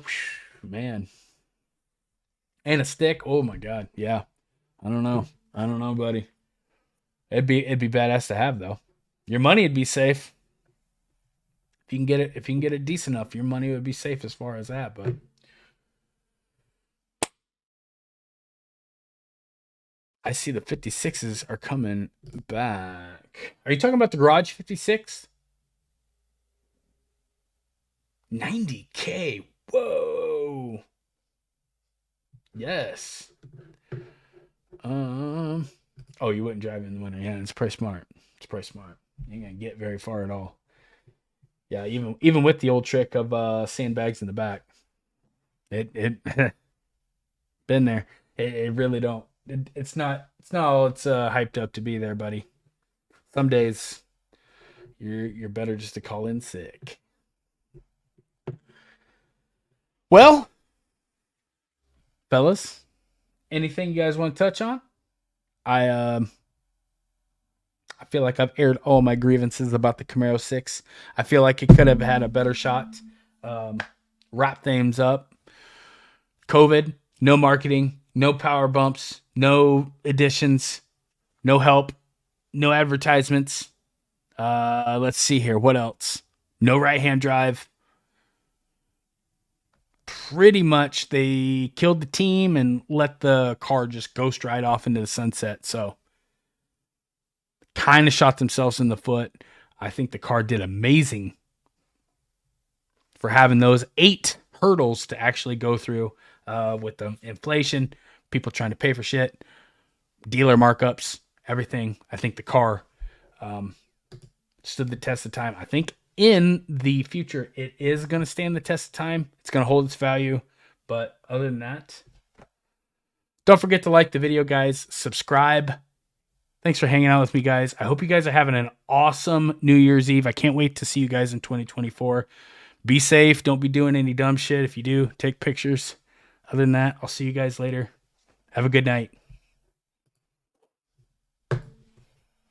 Speaker 1: man, and a stick. Oh my god, yeah. I don't know. I don't know, buddy. It'd be badass to have though. Your money would be safe if you can get it. If you can get it decent enough, your money would be safe as far as that. But I see the 56s are coming back. Are you talking about the garage 56? 90K. Whoa. Yes. Oh, you wouldn't drive in the winter. Yeah, it's pretty smart. It's pretty smart. You ain't gonna get very far at all. Yeah, even with the old trick of sandbags in the back, it been there. It really don't. It's not all it's hyped up to be there, buddy. Some days you're better just to call in sick. Well, fellas, anything you guys want to touch on? I I feel like I've aired all my grievances about the Camaro 6. I feel like it could have had a better shot. Um, Wrap things up. COVID, no marketing, no power bumps, no additions, no help, no advertisements. Let's see here. What else? No right hand drive. Pretty much they killed the team and let the car just ghost ride off into the sunset. So kind of shot themselves in the foot. I think the car did amazing for having those 8 hurdles to actually go through with the inflation, people trying to pay for shit, dealer markups, everything. I think the car stood the test of time. I think in the future, it is going to stand the test of time. It's going to hold its value. But other than that, don't forget to like the video, guys. Subscribe. Thanks for hanging out with me, guys. I hope you guys are having an awesome New Year's Eve. I can't wait to see you guys in 2024. Be safe. Don't be doing any dumb shit. If you do, take pictures. Other than that, I'll see you guys later. Have a good night.